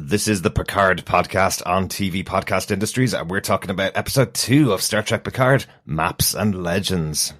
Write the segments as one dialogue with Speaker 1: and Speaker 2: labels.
Speaker 1: This is the Picard podcast on TV Podcast Industries, and we're talking about episode 2 of Star Trek Picard, Maps and Legends.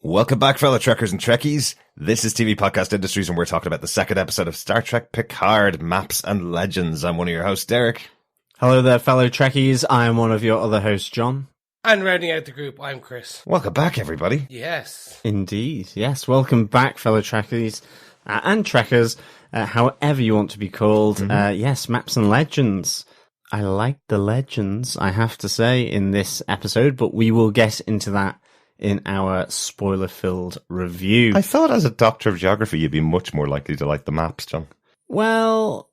Speaker 1: Welcome back, fellow Trekkers and Trekkies. This is TV Podcast Industries, and we're talking about the second episode of Star Trek Picard, Maps and Legends. I'm one of your hosts, Derek.
Speaker 2: Hello there, fellow Trekkies. I am one of your other hosts, John.
Speaker 3: And rounding out the group, I'm Chris.
Speaker 1: Welcome back, everybody.
Speaker 3: Yes.
Speaker 2: Indeed, yes. Welcome back, fellow Trekkies and Trekkers, however you want to be called. Yes, Maps and Legends. I like the legends, I have to say, in this episode, but we will get into that in our spoiler-filled review.
Speaker 1: I thought as a doctor of geography you'd be much more likely to like the maps, John.
Speaker 2: Well,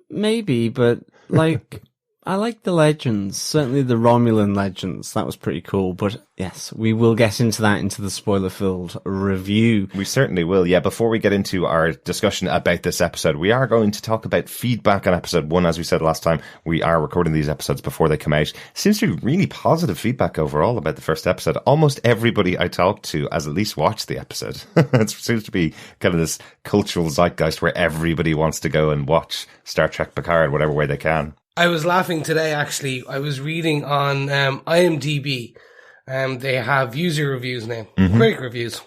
Speaker 2: maybe, but I like the legends, certainly the Romulan legends. That was pretty cool, but yes, we will get into that into the spoiler-filled review.
Speaker 1: We certainly will, yeah. Before we get into our discussion about this episode, we are going to talk about feedback on episode 1. As we said last time, we are recording these episodes before they come out. Seems to be really positive feedback overall about the first episode. Almost everybody I talked to has at least watched the episode. It seems to be kind of this cultural zeitgeist where everybody wants to go and watch Star Trek Picard whatever way they can.
Speaker 3: I was laughing today, actually. I was reading on IMDb. They have user reviews now, critic reviews.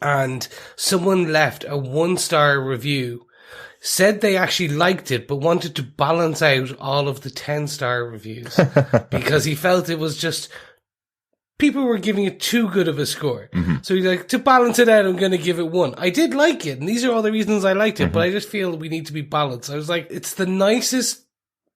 Speaker 3: And someone left a 1-star review, said they actually liked it, but wanted to balance out all of the 10-star reviews because he felt it was just, people were giving it too good of a score. So he's like, to balance it out, I'm going to give it 1. I did like it, and these are all the reasons I liked it, but I just feel we need to be balanced. I was like, it's the nicest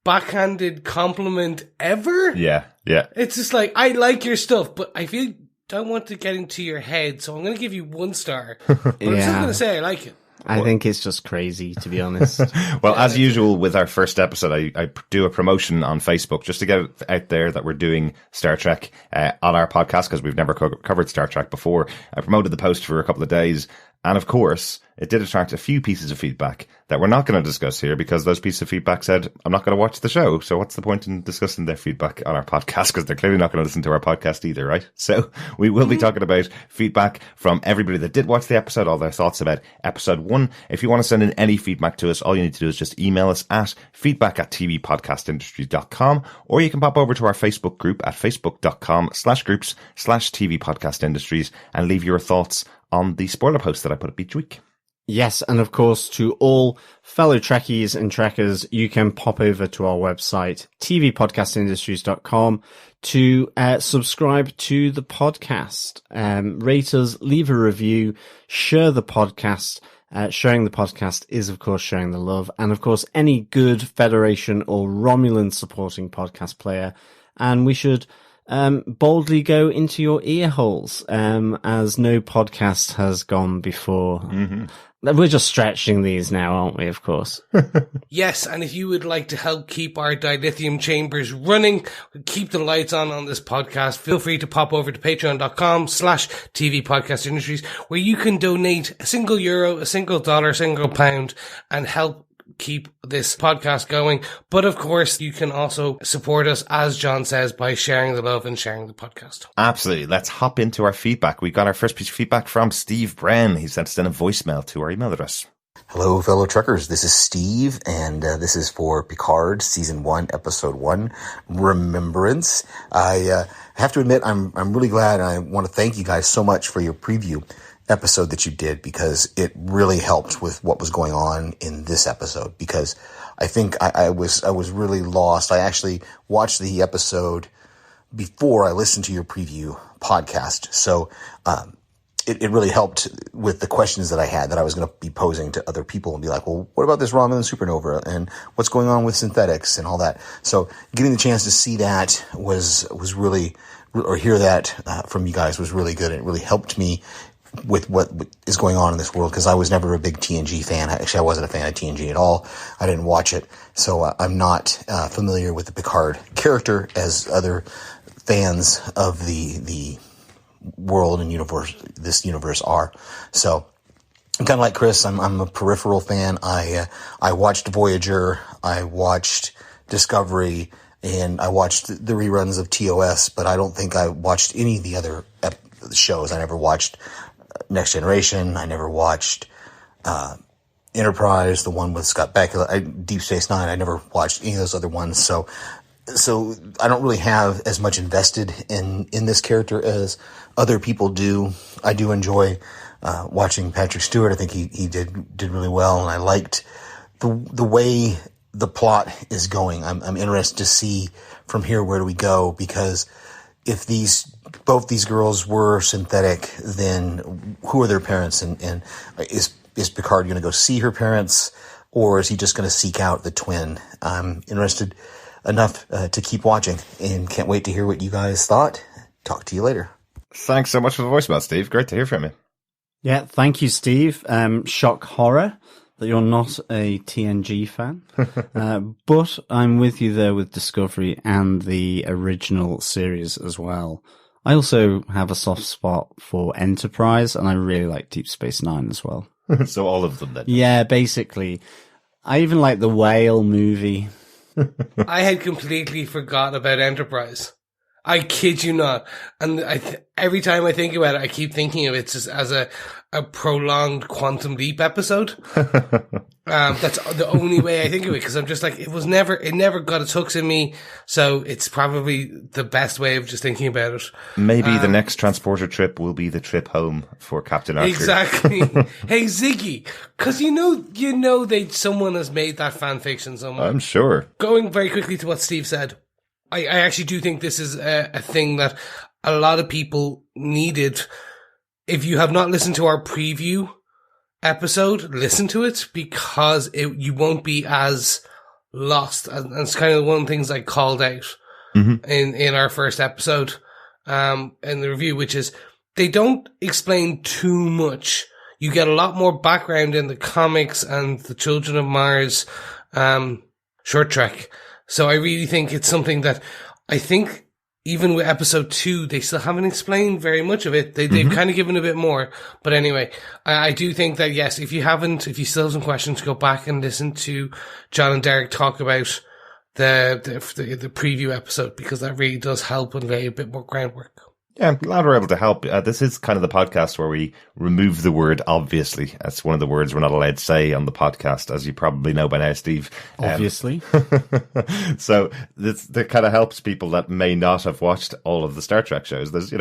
Speaker 3: backhanded compliment ever.
Speaker 1: Yeah.
Speaker 3: It's just like, I like your stuff, but I feel don't want to get into your head, so I'm going to give you 1 star. But I'm still going to say I like it.
Speaker 2: I think it's just crazy, to be honest.
Speaker 1: Well, as usual with our first episode, I do a promotion on Facebook just to get it out there that we're doing Star Trek on our podcast, because we've never covered Star Trek before. I promoted the post for a couple of days, and of course, it did attract a few pieces of feedback that we're not going to discuss here, because those pieces of feedback said, I'm not going to watch the show, so what's the point in discussing their feedback on our podcast, because they're clearly not going to listen to our podcast either, right? So we will be talking about feedback from everybody that did watch the episode, all their thoughts about episode 1. If you want to send in any feedback to us, all you need to do is just email us at feedback@tvpodcastindustries.com, or you can pop over to our Facebook group at facebook.com/groups/tvpodcastindustries and leave your thoughts on the spoiler post that I put up each week.
Speaker 2: Yes, and of course, to all fellow Trekkies and Trekkers, you can pop over to our website, tvpodcastindustries.com, to subscribe to the podcast. Rate us, leave a review, share the podcast. Sharing the podcast is, of course, sharing the love. And, of course, any good Federation or Romulan supporting podcast player. And we should boldly go into your ear holes, as no podcast has gone before. We're just stretching these now, aren't we, of course?
Speaker 3: Yes, and if you would like to help keep our dilithium chambers running, keep the lights on this podcast, feel free to pop over to patreon.com/TV Podcast Industries, where you can donate a single euro, a single dollar, a single pound, and help keep this podcast going. But of course, you can also support us, as John says, by sharing the love and sharing the podcast.
Speaker 1: Absolutely. Let's hop into our feedback. We got our first piece of feedback from Steve Bren. He sent us in a voicemail to our email address.
Speaker 4: Hello, fellow Trekkers. This is Steve, and this is for Picard, Season 1, Episode 1, Remembrance. I have to admit, I'm really glad, and I want to thank you guys so much for your preview episode that you did, because it really helped with what was going on in this episode, because I think I was really lost. I actually watched the episode before I listened to your preview podcast. So, it really helped with the questions that I had that I was going to be posing to other people and be like, well, what about this Romulan supernova and what's going on with synthetics and all that? So getting the chance to see that was really, or hear that from you guys was really good. It really helped me with what is going on in this world, because I was never a big TNG fan. Actually, I wasn't a fan of TNG at all. I didn't watch it, so I'm not familiar with the Picard character as other fans of the world and this universe are. So I'm kind of like Chris. I'm a peripheral fan. I watched Voyager, I watched Discovery, and I watched the reruns of TOS, but I don't think I watched any of the other shows. I never watched Next Generation. I never watched Enterprise, the one with Scott Bakula, Deep Space Nine. I never watched any of those other ones. So I don't really have as much invested in this character as other people do. I do enjoy watching Patrick Stewart. I think he did really well, and I liked the way the plot is going. I'm interested to see from here, where do we go, because if both these girls were synthetic, then who are their parents? And is Picard going to go see her parents, or is he just going to seek out the twin? I'm interested enough to keep watching, and can't wait to hear what you guys thought. Talk to you later.
Speaker 1: Thanks so much for the voicemail, Steve. Great to hear from you.
Speaker 2: Yeah, thank you, Steve. Shock horror that you're not a TNG fan. But I'm with you there with Discovery and the original series as well. I also have a soft spot for Enterprise, and I really like Deep Space Nine as well.
Speaker 1: So all of them then?
Speaker 2: Yeah, basically. I even like the Whale movie.
Speaker 3: I had completely forgot about Enterprise. I kid you not. And every time I think about it, I keep thinking of it just as a prolonged Quantum Leap episode. That's the only way I think of it, because I'm just like, it never got its hooks in me. So it's probably the best way of just thinking about it.
Speaker 1: Maybe the next transporter trip will be the trip home for Captain Archer.
Speaker 3: Exactly. Hey, Ziggy, because you know someone has made that fan fiction somewhere.
Speaker 1: I'm sure.
Speaker 3: Going very quickly to what Steve said, I actually do think this is a thing that a lot of people needed. If you have not listened to our preview episode, listen to it, because you won't be as lost. And it's kind of one of the things I called out in our first episode in the review, which is they don't explain too much. You get a lot more background in the comics and the Children of Mars short trek. So I really think it's something that I think even with episode 2, they still haven't explained very much of it. They've kind of given a bit more. But anyway, I do think that, yes, if you still have some questions, go back and listen to John and Derek talk about the preview episode, because that really does help and lay a bit more groundwork.
Speaker 1: Yeah, I'm glad we're able to help. This is kind of the podcast where we remove the word obviously. That's one of the words we're not allowed to say on the podcast, as you probably know by now, Steve.
Speaker 2: Obviously.
Speaker 1: So that kind of helps people that may not have watched all of the Star Trek shows. There's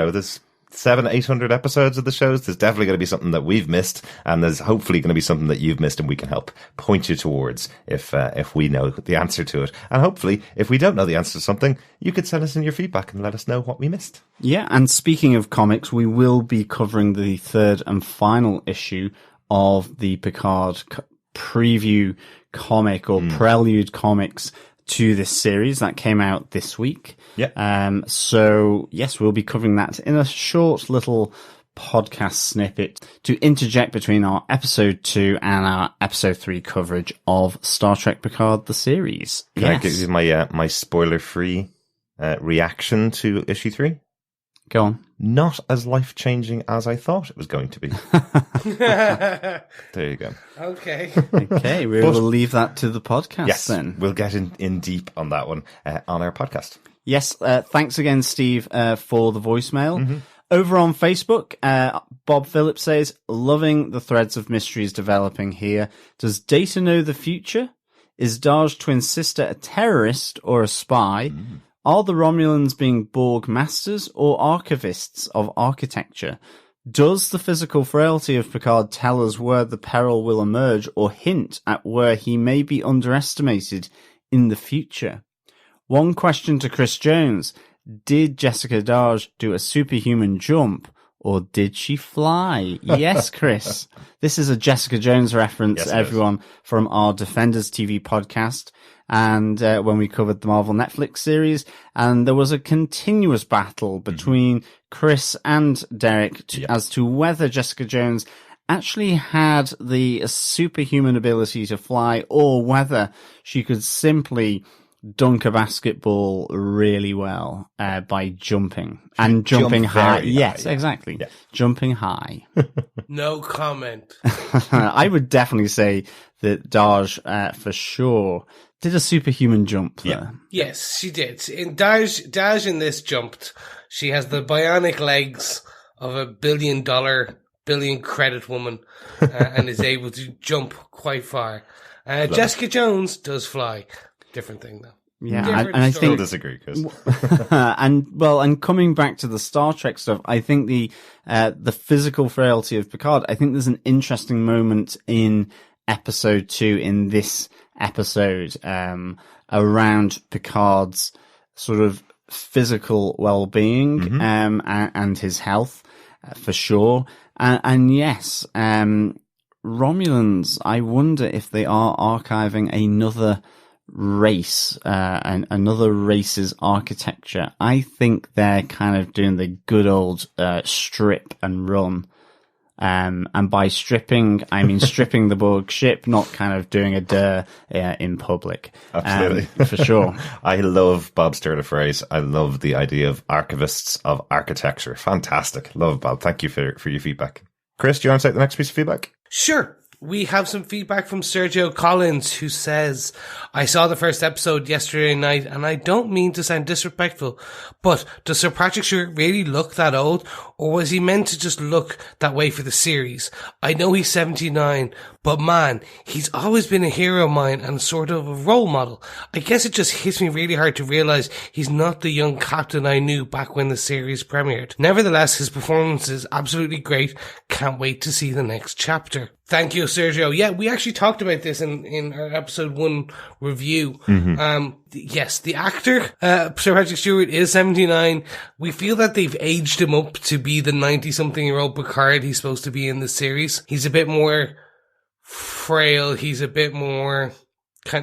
Speaker 1: 700-800 episodes of the shows. There's definitely going to be something that we've missed, and there's hopefully going to be something that you've missed, and we can help point you towards if we know the answer to it. And hopefully, if we don't know the answer to something, you could send us in your feedback and let us know what we missed.
Speaker 2: Yeah, and speaking of comics, we will be covering the third and final issue of the Picard preview comic, or prelude comics to this series that came out this week.
Speaker 1: Yeah.
Speaker 2: So yes, we'll be covering that in a short little podcast snippet to interject between our episode 2 and our episode 3 coverage of Star Trek Picard, the series.
Speaker 1: Can I give you my spoiler-free reaction to issue 3?
Speaker 2: Go on.
Speaker 1: Not as life-changing as I thought it was going to be. There you go.
Speaker 3: Okay.
Speaker 2: Okay, we will leave that to the podcast then.
Speaker 1: We'll get in deep on that one on our podcast.
Speaker 2: Yes, thanks again, Steve, for the voicemail. Over on Facebook, Bob Phillips says, loving the threads of mysteries developing here. Does Data know the future? Is Dahj's twin sister a terrorist or a spy? Are the Romulans being Borg masters or archivists of architecture? Does the physical frailty of Picard tell us where the peril will emerge, or hint at where he may be underestimated in the future? One question to Chris Jones. Did Jessica Dahj do a superhuman jump, or did she fly? Yes, Chris. This is a Jessica Jones reference,
Speaker 1: yes,
Speaker 2: everyone, from our Defenders TV podcast. And when we covered the Marvel Netflix series, and there was a continuous battle between Chris and Derek as to whether Jessica Jones actually had the superhuman ability to fly, or whether she could simply dunk a basketball really well by jumping high. Yes, exactly. Yeah. Jumping high.
Speaker 3: No comment.
Speaker 2: I would definitely say that Dahj, for sure, did a superhuman jump there.
Speaker 3: Yeah. Yes, she did. In Dahj in this jumped. She has the bionic legs of a billion credit woman and is able to jump quite far. Jessica Jones does fly. Different thing, though.
Speaker 2: Yeah, and I think
Speaker 1: disagree, Chris.
Speaker 2: and coming back to the Star Trek stuff, I think the physical frailty of Picard. I think there's an interesting moment in episode 2 in this episode around Picard's sort of physical well-being and his health for sure. And yes, Romulans. I wonder if they are archiving another race and another race's architecture. I think they're kind of doing the good old strip and run. And by stripping, I mean stripping the Borg ship, not kind of doing a in public.
Speaker 1: Absolutely.
Speaker 2: For sure.
Speaker 1: I love Bob's turn of phrase. I love the idea of archivists of architecture. Fantastic. Love, Bob. Thank you for your feedback. Chris, do you want to take the next piece of feedback?
Speaker 3: Sure. We have some feedback from Sergio Collins, who says, I saw the first episode yesterday night, and I don't mean to sound disrespectful, but does Sir Patrick Stewart really look that old, or was he meant to just look that way for the series? I know he's 79, but man, he's always been a hero of mine and sort of a role model. I guess it just hits me really hard to realise he's not the young captain I knew back when the series premiered. Nevertheless, his performance is absolutely great. Can't wait to see the next chapter. Thank you, Sergio. Yeah, we actually talked about this in our episode 1 review. Yes, the actor, Sir Patrick Stewart, is 79. We feel that they've aged him up to be the 90-something-year-old Picard he's supposed to be in the series. He's a bit more frail. He's a bit more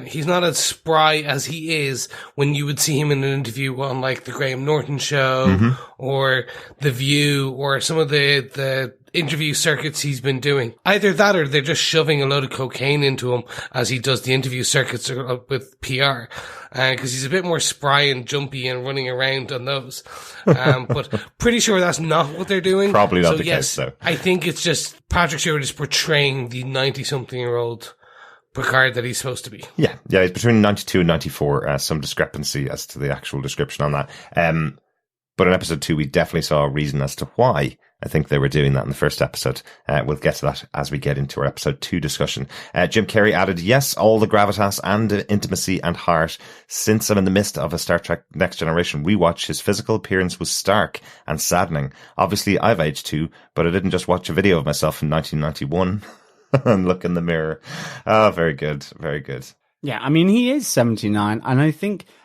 Speaker 3: he's not as spry as he is when you would see him in an interview on like the Graham Norton show or The View or some of the interview circuits he's been doing. Either that or they're just shoving a load of cocaine into him as he does the interview circuits with PR. Cause he's a bit more spry and jumpy and running around on those. But pretty sure that's not what they're doing.
Speaker 1: Probably not the case though.
Speaker 3: I think it's just Patrick Stewart is portraying the 90-something-year-old Picard that he's supposed to be.
Speaker 1: Yeah, it's between 92 and 94, some discrepancy as to the actual description on that. But in episode 2, we definitely saw a reason as to why I think they were doing that in the first episode. We'll get to that as we get into our episode 2 discussion. Jim Carrey added, yes, all the gravitas and intimacy and heart. Since I'm in the midst of a Star Trek Next Generation rewatch, his physical appearance was stark and saddening. Obviously, I've aged too, but I didn't just watch a video of myself in 1991 and look in the mirror. Oh, very good. Very good.
Speaker 2: Yeah, I mean, he is 79, and I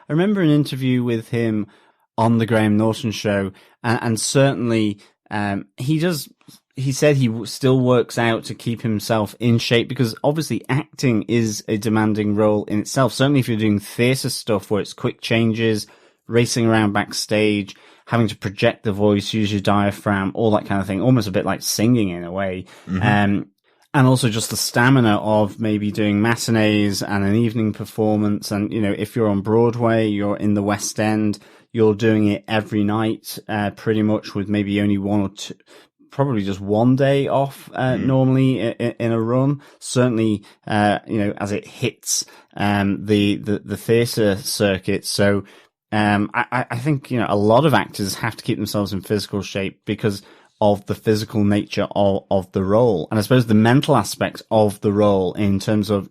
Speaker 2: remember an interview with him on the Graham Norton show, and certainly he said he still works out to keep himself in shape, because obviously acting is a demanding role in itself. Certainly if you're doing theatre stuff where it's quick changes, racing around backstage, having to project the voice, use your diaphragm, all that kind of thing, almost a bit like singing in a way. And also just the stamina of maybe doing matinees and an evening performance. And, you know, if you're on Broadway, you're in the West End, you're doing it every night, pretty much, with maybe only one or two, probably just one day off, normally in a run. Certainly, as it hits, the theatre circuit. So, I think, a lot of actors have to keep themselves in physical shape because of the physical nature of the role. And I suppose the mental aspect of the role in terms of,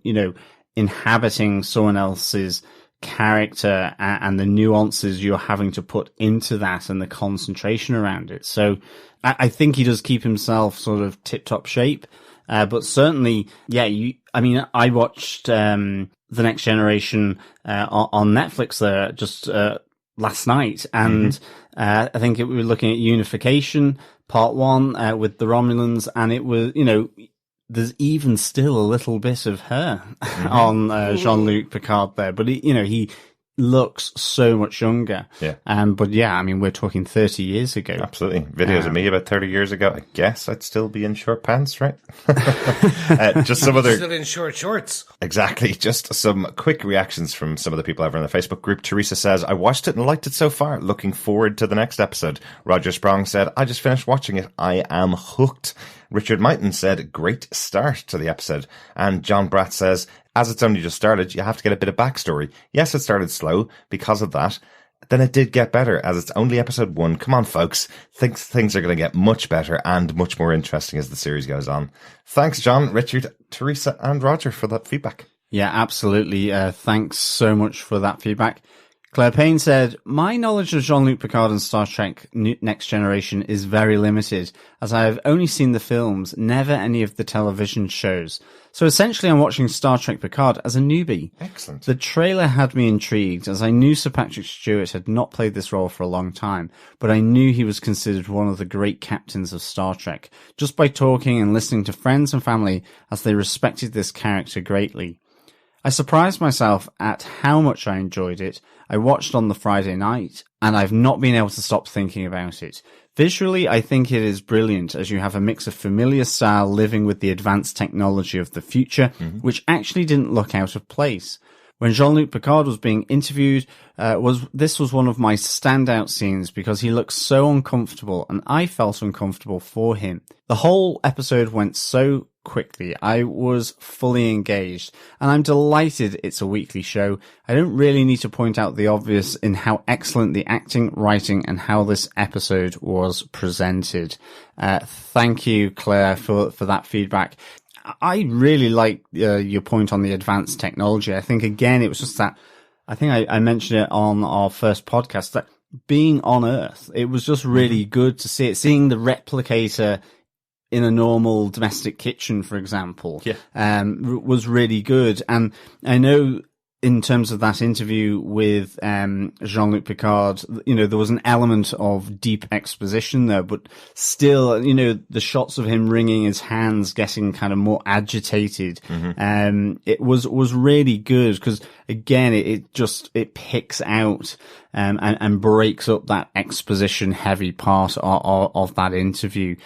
Speaker 2: inhabiting someone else's character and the nuances you're having to put into that and the concentration around it. So I think he does keep himself sort of tip-top shape. But certainly, I watched The Next Generation on Netflix there just last night, and I think we were looking at Unification Part 1 with the Romulans, and it was, there's even still a little bit of her on Jean-Luc Picard there, but he looks so much younger.
Speaker 1: Yeah.
Speaker 2: But yeah, I mean, we're talking 30 years ago.
Speaker 1: Absolutely. Videos of me about 30 years ago. I guess I'd still be in short pants, right? Just some other...
Speaker 3: Still in short shorts.
Speaker 1: Exactly. Just some quick reactions from some of the people over in the Facebook group. Teresa says, I watched it and liked it so far. Looking forward to the next episode. Roger Sprong said, I just finished watching it. I am hooked. Richard Mighton said, great start to the episode. And John Bratt says, as it's only just started, you have to get a bit of backstory. Yes, it started slow because of that. Then it did get better as it's only episode 1. Come on, folks. Things are going to get much better and much more interesting as the series goes on. Thanks, John, Richard, Teresa, and Roger for that feedback.
Speaker 2: Yeah, absolutely. Thanks so much for that feedback. Claire Payne said, my knowledge of Jean-Luc Picard and Star Trek Next Generation is very limited, as I have only seen the films, never any of the television shows. So essentially I'm watching Star Trek Picard as a newbie.
Speaker 1: Excellent.
Speaker 2: The trailer had me intrigued, as I knew Sir Patrick Stewart had not played this role for a long time, but I knew he was considered one of the great captains of Star Trek, just by talking and listening to friends and family as they respected this character greatly. I surprised myself at how much I enjoyed it. I watched on the Friday night, and I've not been able to stop thinking about it. Visually, I think it is brilliant, as you have a mix of familiar style living with the advanced technology of the future, which actually didn't look out of place. When Jean-Luc Picard was being interviewed, this was one of my standout scenes because he looked so uncomfortable, and I felt uncomfortable for him. The whole episode went so quickly. I was fully engaged, and I'm delighted it's a weekly show. I don't really need to point out the obvious in how excellent the acting, writing, and how this episode was presented. Thank you, Claire, for that feedback. I really like your point on the advanced technology. I think, again, it was just that, I think I mentioned it on our first podcast, that being on Earth, it was just really good to see it. Seeing the replicator in a normal domestic kitchen, for example, was really good. And I know in terms of that interview with Jean-Luc Picard, there was an element of deep exposition there, but still, the shots of him wringing his hands, getting kind of more agitated, it was really good because, again, it picks out and breaks up that exposition heavy part of that interview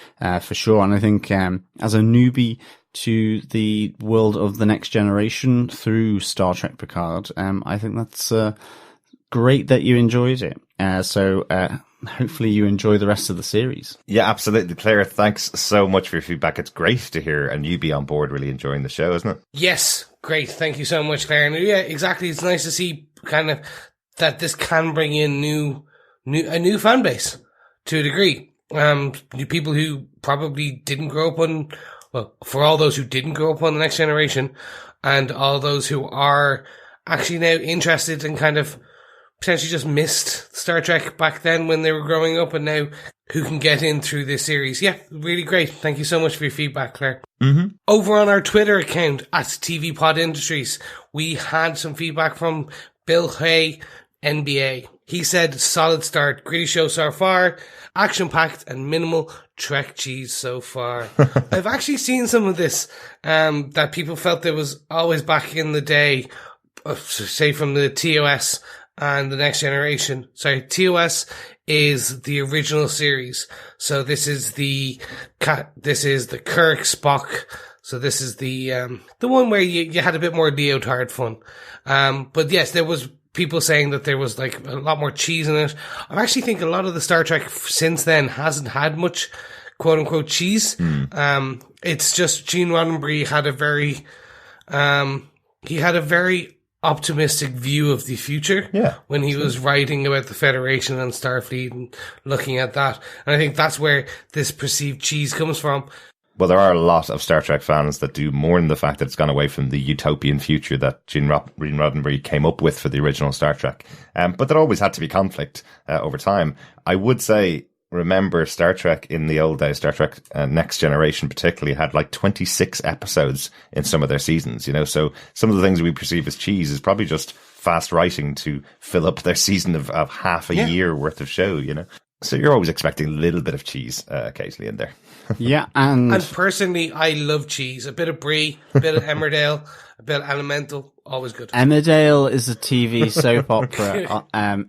Speaker 2: for sure. And I think as a newbie to the world of the Next Generation through Star Trek Picard, I think that's great that you enjoyed it. So hopefully you enjoy the rest of the series.
Speaker 1: Yeah, absolutely. Claire, thanks so much for your feedback. It's great to hear a newbie on board really enjoying the show, isn't it?
Speaker 3: Yes, great. Thank you so much, Claire. And yeah, exactly. It's nice to see kind of that this can bring in a new fan base to a degree. New people who probably didn't grow up on, well, for all those who didn't grow up on the Next Generation, and all those who are actually now interested and kind of potentially just missed Star Trek back then when they were growing up, and now who can get in through this series. Yeah, really great. Thank you so much for your feedback, Claire. Over on our Twitter account at TV Pod Industries, we had some feedback from Bill Hay, NBA. He said, solid start, gritty show so far, action-packed and minimal Trek cheese so far. I've actually seen some of this, that people felt there was always back in the day, say from the TOS and the Next Generation. Sorry, TOS is the original series. So this is the Kirk Spock. So this is the one where you had a bit more leotard fun. But yes, there was people saying that there was like a lot more cheese in it. I actually think a lot of the Star Trek since then hasn't had much quote unquote cheese. It's just Gene Roddenberry had a very optimistic view of the future when he was writing about the Federation and Starfleet and looking at that. And I think that's where this perceived cheese comes from.
Speaker 1: Well, there are a lot of Star Trek fans that do mourn the fact that it's gone away from the utopian future that Gene Roddenberry came up with for the original Star Trek. But there always had to be conflict over time. I would say, remember Star Trek in the old days, Star Trek Next Generation particularly had like 26 episodes in some of their seasons, so some of the things we perceive as cheese is probably just fast writing to fill up their season of half a year worth of show, you know? So you're always expecting a little bit of cheese occasionally in there.
Speaker 2: Yeah, and
Speaker 3: personally, I love cheese. A bit of brie, a bit of Emmerdale, a bit of Elemental, always good.
Speaker 2: Emmerdale is a TV soap opera.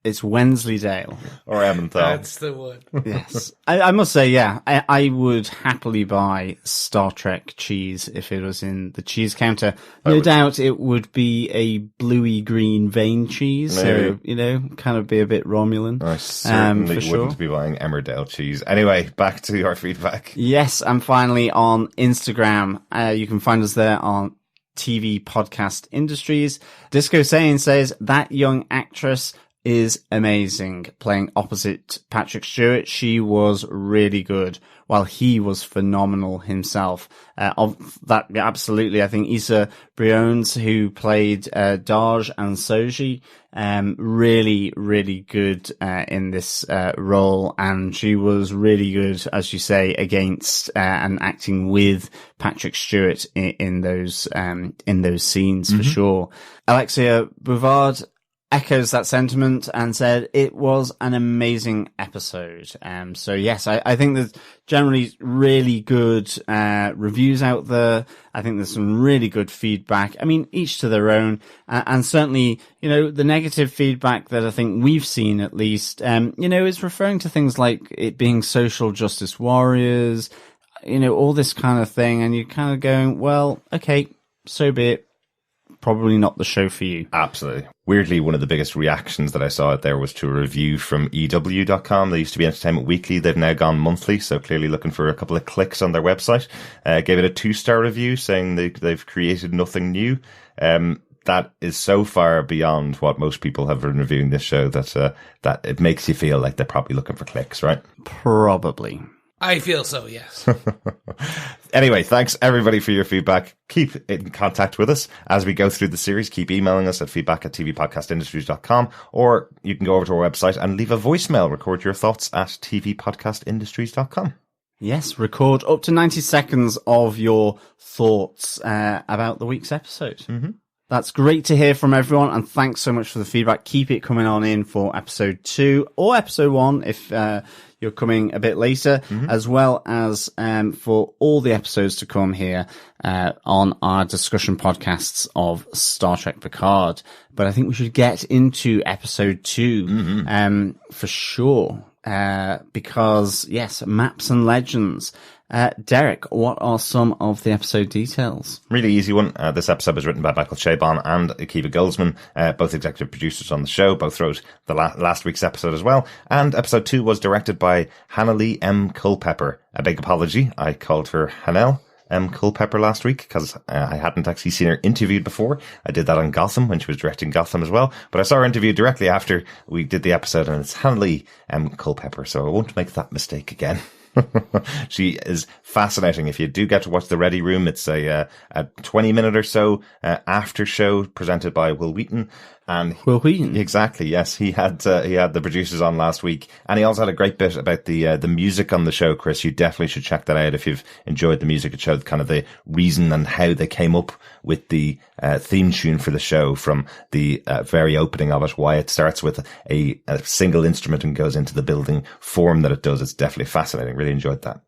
Speaker 2: It's Wensleydale.
Speaker 1: Or Emmenthal.
Speaker 3: That's the one.
Speaker 2: Yes. I must say, yeah, I would happily buy Star Trek cheese if it was in the cheese counter. No doubt it would be a bluey green vein cheese.
Speaker 1: Maybe.
Speaker 2: So, you know, kind of be a bit Romulan.
Speaker 1: I certainly
Speaker 2: for
Speaker 1: wouldn't
Speaker 2: sure.
Speaker 1: be buying Emmerdale cheese. Anyway, back to your feedback.
Speaker 2: Yes, and finally on Instagram, you can find us there on TV Podcast Industries. Disco Sane says, that young actress is amazing, playing opposite Patrick Stewart. She was really good, while he was phenomenal himself. Of that, absolutely. I think Issa Briones, who played Dahj and Soji, really, really good in this role, and she was really good, as you say, against and acting with Patrick Stewart in those scenes for sure. Alexia Bouvard echoes that sentiment and said it was an amazing episode. So yes, I think there's generally really good reviews out there. I think there's some really good feedback. I mean, each to their own, and certainly, you know, the negative feedback that I think we've seen, at least, you know, is referring to things like it being social justice warriors, you know, all this kind of thing, and you're kind of going, well, okay, so be it. Probably not the show for you.
Speaker 1: Absolutely. Weirdly, one of the biggest reactions that I saw out there was to a review from EW.com. They used to be Entertainment Weekly. They've now gone monthly, so clearly looking for a couple of clicks on their website. Gave it a 2-star review, saying they've created nothing new. That is so far beyond what most people have been reviewing this show that it makes you feel like they're probably looking for clicks, right?
Speaker 2: Probably.
Speaker 3: I feel so, yes.
Speaker 1: Anyway, thanks everybody for your feedback. Keep in contact with us as we go through the series. Keep emailing us at feedback@tvpodcastindustries.com, or you can go over to our website and leave a voicemail. Record your thoughts at tvpodcastindustries.com.
Speaker 2: Yes, record up to 90 seconds of your thoughts about the week's episode. Mm-hmm. That's great to hear from everyone, and thanks so much for the feedback. Keep it coming on in for episode 2 or episode 1 if you're coming a bit later, as well as for all the episodes to come here on our discussion podcasts of Star Trek Picard. But I think we should get into episode 2 for sure, because, yes, Maps and Legends. Derek, what are some of the episode details?
Speaker 1: Really easy one. This episode was written by Michael Chabon and Akiva Goldsman, both executive producers on the show. Both wrote the last week's episode as well. And episode 2 was directed by Hanelle M. Culpepper. A big apology. I called her Hanelle M. Culpepper last week because I hadn't actually seen her interviewed before. I did that on Gotham when she was directing Gotham as well. But I saw her interviewed directly after we did the episode, and it's Hanelle M. Culpepper. So I won't make that mistake again. She is fascinating. If you do get to watch The Ready Room, it's a 20-minute or so after show presented by Will Wheaton. And
Speaker 2: Will Wheaton,
Speaker 1: exactly, yes, he had the producers on last week, and he also had a great bit about the music on the show. Chris, you definitely should check that out if you've enjoyed the music. It showed kind of the reason and how they came up with the theme tune for the show, from the very opening of it, why it starts with a single instrument and goes into the building form that it does. It's definitely fascinating. Really enjoyed that.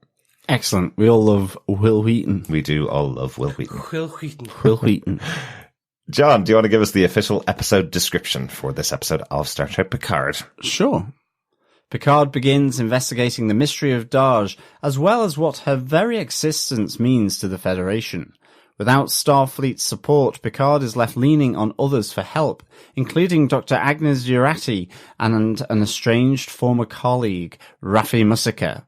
Speaker 2: Excellent. We all love Will Wheaton.
Speaker 1: We do all love Will Wheaton.
Speaker 3: Will Wheaton.
Speaker 2: Will Wheaton.
Speaker 1: John, do you want to give us the official episode description for this episode of Star Trek Picard?
Speaker 2: Sure. Picard begins investigating the mystery of Dahj, as well as what her very existence means to the Federation. Without Starfleet's support, Picard is left leaning on others for help, including Dr. Agnes Jurati and an estranged former colleague, Raffi Musiker.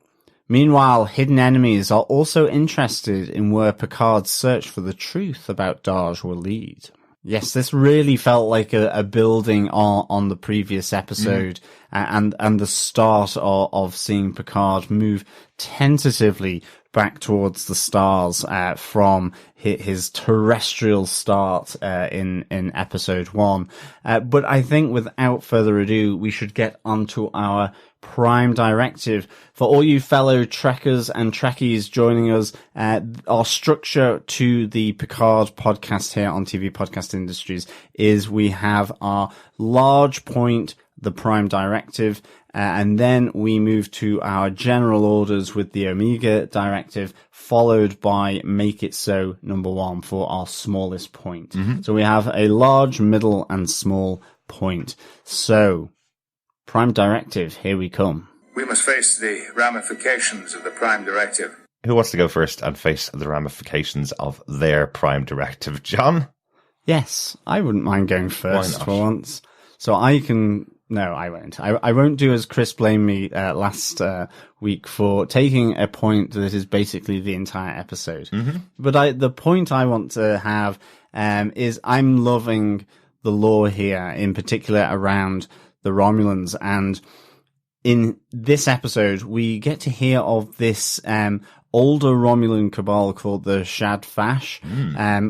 Speaker 2: Meanwhile, hidden enemies are also interested in where Picard's search for the truth about Dahj will lead. Yes, this really felt like a building on the previous episode, and the start of seeing Picard move tentatively back towards the stars from his terrestrial start in episode 1. But I think without further ado, we should get onto our Prime Directive. For all you fellow Trekkers and Trekkies joining us, our structure to the Picard podcast here on TV Podcast Industries is we have our large point, the Prime Directive, and then we move to our general orders with the Omega Directive, followed by Make It So #1 for our smallest point. So we have a large, middle, and small point. So, Prime Directive, here we come.
Speaker 5: We must face the ramifications of the Prime Directive.
Speaker 1: Who wants to go first and face the ramifications of their Prime Directive? John?
Speaker 2: Yes, I wouldn't mind going first for once. So I can... No, I won't. I won't do as Chris blamed me last week for taking a point that is basically the entire episode. But the point I want to have is I'm loving the lore here, in particular around the Romulans. And in this episode, we get to hear of this older Romulan cabal called the Shad Fash,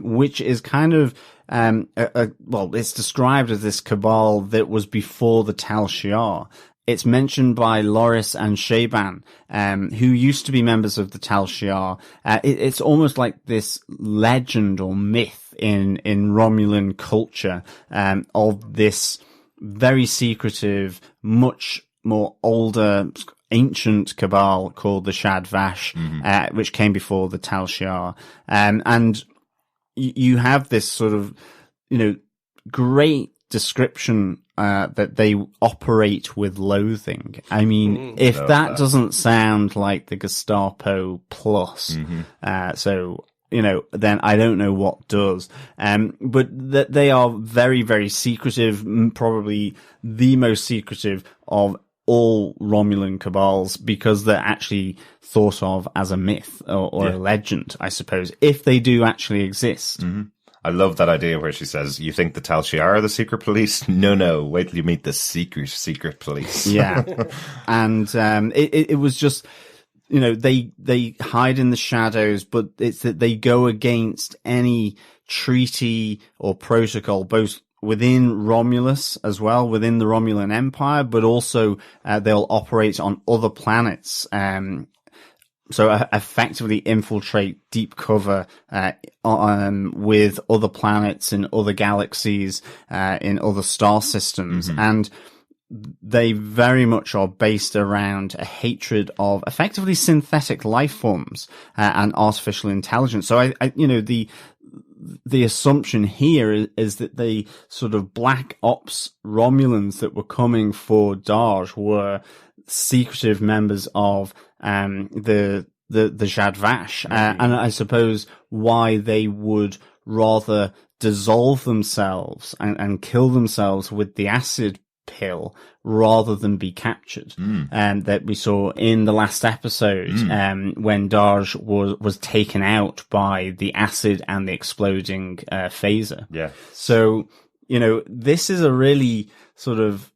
Speaker 2: which is kind of... well, it's described as this cabal that was before the Tal Shiar. It's mentioned by Loris and Chabon, who used to be members of the Tal Shiar. It's almost like this legend or myth in Romulan culture, of this very secretive, much more older, ancient cabal called the Shad Vash, which came before the Tal Shiar. And you have this sort of, great description that they operate with loathing. I mean, if that doesn't sound like the Gestapo plus, so, then I don't know what does. But that they are very, very secretive, probably the most secretive of all Romulan cabals, because they're actually thought of as a myth or a legend, I suppose, if they do actually exist.
Speaker 1: I love that idea where she says, you think the Tal Shiar are the secret police? No, wait till you meet the secret police.
Speaker 2: Yeah. And it was just, they hide in the shadows, but it's that they go against any treaty or protocol, both within Romulus as well, within the Romulan Empire, but also they'll operate on other planets. So effectively infiltrate deep cover with other planets in other galaxies, in other star systems. And they very much are based around a hatred of effectively synthetic life forms and artificial intelligence. So the assumption here is that the sort of black ops Romulans that were coming for Dahj were secretive members of the Shad Vash, and I suppose why they would rather dissolve themselves and kill themselves with the acid pill rather than be captured. That we saw in the last episode when Dahj was taken out by the acid and the exploding phaser. Yeah. So, this is a really sort of,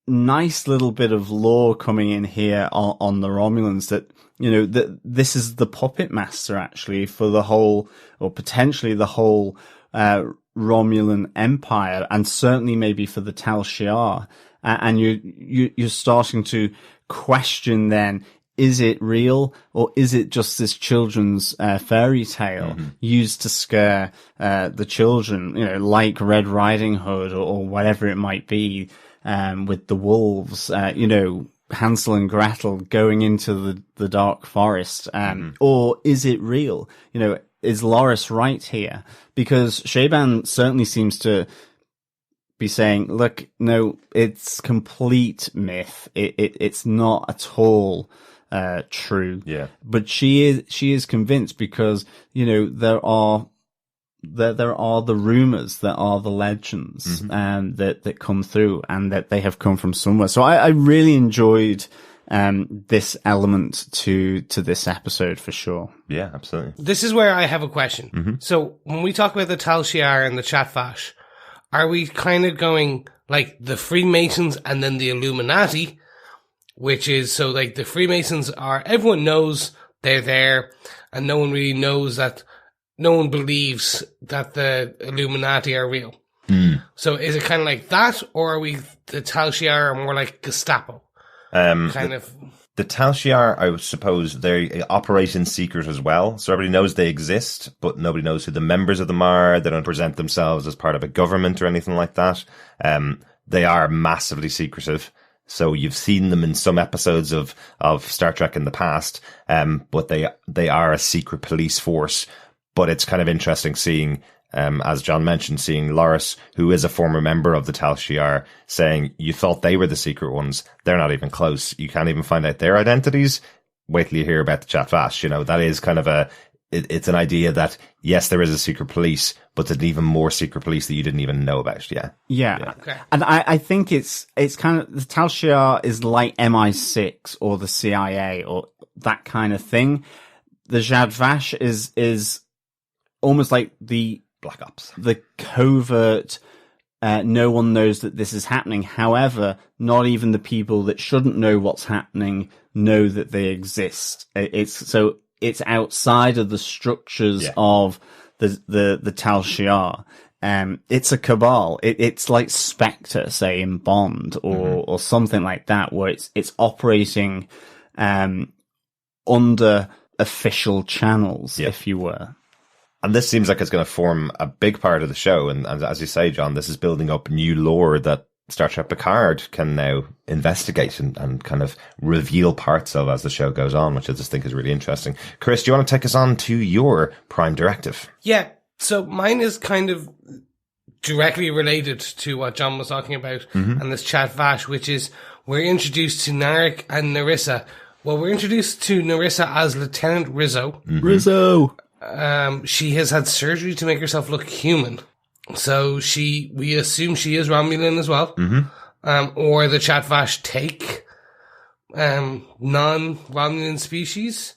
Speaker 2: nice little bit of lore coming in here on the Romulans, that that this is the puppet master actually for the whole, or potentially the whole Romulan Empire, and certainly maybe for the Tal Shiar. And you're starting to question then, is it real, or is it just this children's fairy tale used to scare the children, like Red Riding Hood or whatever it might be, with the wolves, Hansel and Gretel going into the dark forest, or is it real? Is Loris right here? Because Chabon certainly seems to be saying, look, no, it's complete myth. It's not at all true. Yeah. But she is convinced, because there are the rumors, there are the legends that come through, and that they have come from somewhere. So I really enjoyed this element to this episode for sure.
Speaker 1: Yeah, absolutely.
Speaker 3: This is where I have a question. So when we talk about the Tal Shiar and the Shad Vash, are we kind of going like the Freemasons and then the Illuminati, which is, so like the Freemasons are, everyone knows they're there, and no one really knows that. No one believes that the Illuminati are real. So is it kind of like that, or are we the Tal Shiar are more like Gestapo? The
Speaker 1: Tal Shiar, I suppose, they operate in secret as well. So everybody knows they exist, but nobody knows who the members of them are. They don't present themselves as part of a government or anything like that. They are massively secretive. So you've seen them in some episodes of Star Trek in the past, but they are a secret police force. But it's kind of interesting seeing, as John mentioned, seeing Loris, who is a former member of the Tal Shiar, saying, you thought they were the secret ones. They're not even close. You can't even find out their identities. Wait till you hear about the Chat Vash. You know, that is kind of it's an idea that, yes, there is a secret police, but there's an even more secret police that you didn't even know about. Yeah.
Speaker 2: Yeah. Okay. And I think it's kind of, the Tal Shiar is like MI6 or the CIA or that kind of thing. The Chat Vash is almost like the
Speaker 1: Black Ops,
Speaker 2: the covert. No one knows that this is happening. However, not even the people that shouldn't know what's happening know that they exist. It's outside of the structures of the Tal Shiar. It's a cabal. It's like Spectre, say, in Bond or something like that, where it's operating under official channels, if you were.
Speaker 1: And this seems like it's going to form a big part of the show. And as you say, John, this is building up new lore that Star Trek Picard can now investigate and kind of reveal parts of as the show goes on, which I just think is really interesting. Chris, do you want to take us on to your Prime Directive?
Speaker 3: Yeah. So mine is kind of directly related to what John was talking about and this Chat Vash, which is we're introduced to Narek and Narissa. Well, we're introduced to Narissa as Lieutenant Rizzo.
Speaker 2: Rizzo!
Speaker 3: She has had surgery to make herself look human. So we assume she is Romulan as well. Or the Chat Vash take non-Romulan species.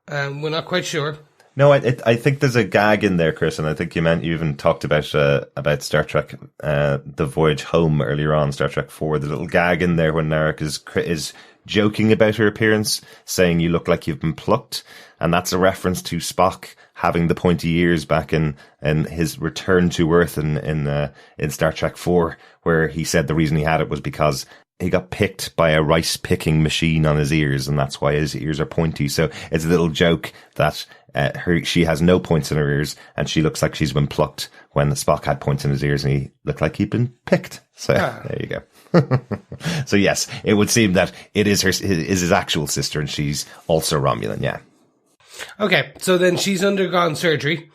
Speaker 3: We're not quite sure.
Speaker 1: No, I think there's a gag in there, Chris, and I think you even talked about Star Trek, The Voyage Home earlier on, Star Trek 4. The little gag in there when Narek is joking about her appearance, saying you look like you've been plucked, and that's a reference to Spock having the pointy ears back in his return to Earth in Star Trek 4, where he said the reason he had it was because he got picked by a rice picking machine on his ears, and that's why his ears are pointy. So it's a little joke that she has no points in her ears, and she looks like she's been plucked when Spock had points in his ears, and he looked like he'd been picked. So there you go. So yes, it would seem that it is his actual sister, and she's also Romulan. Yeah.
Speaker 3: Okay, so then she's undergone surgery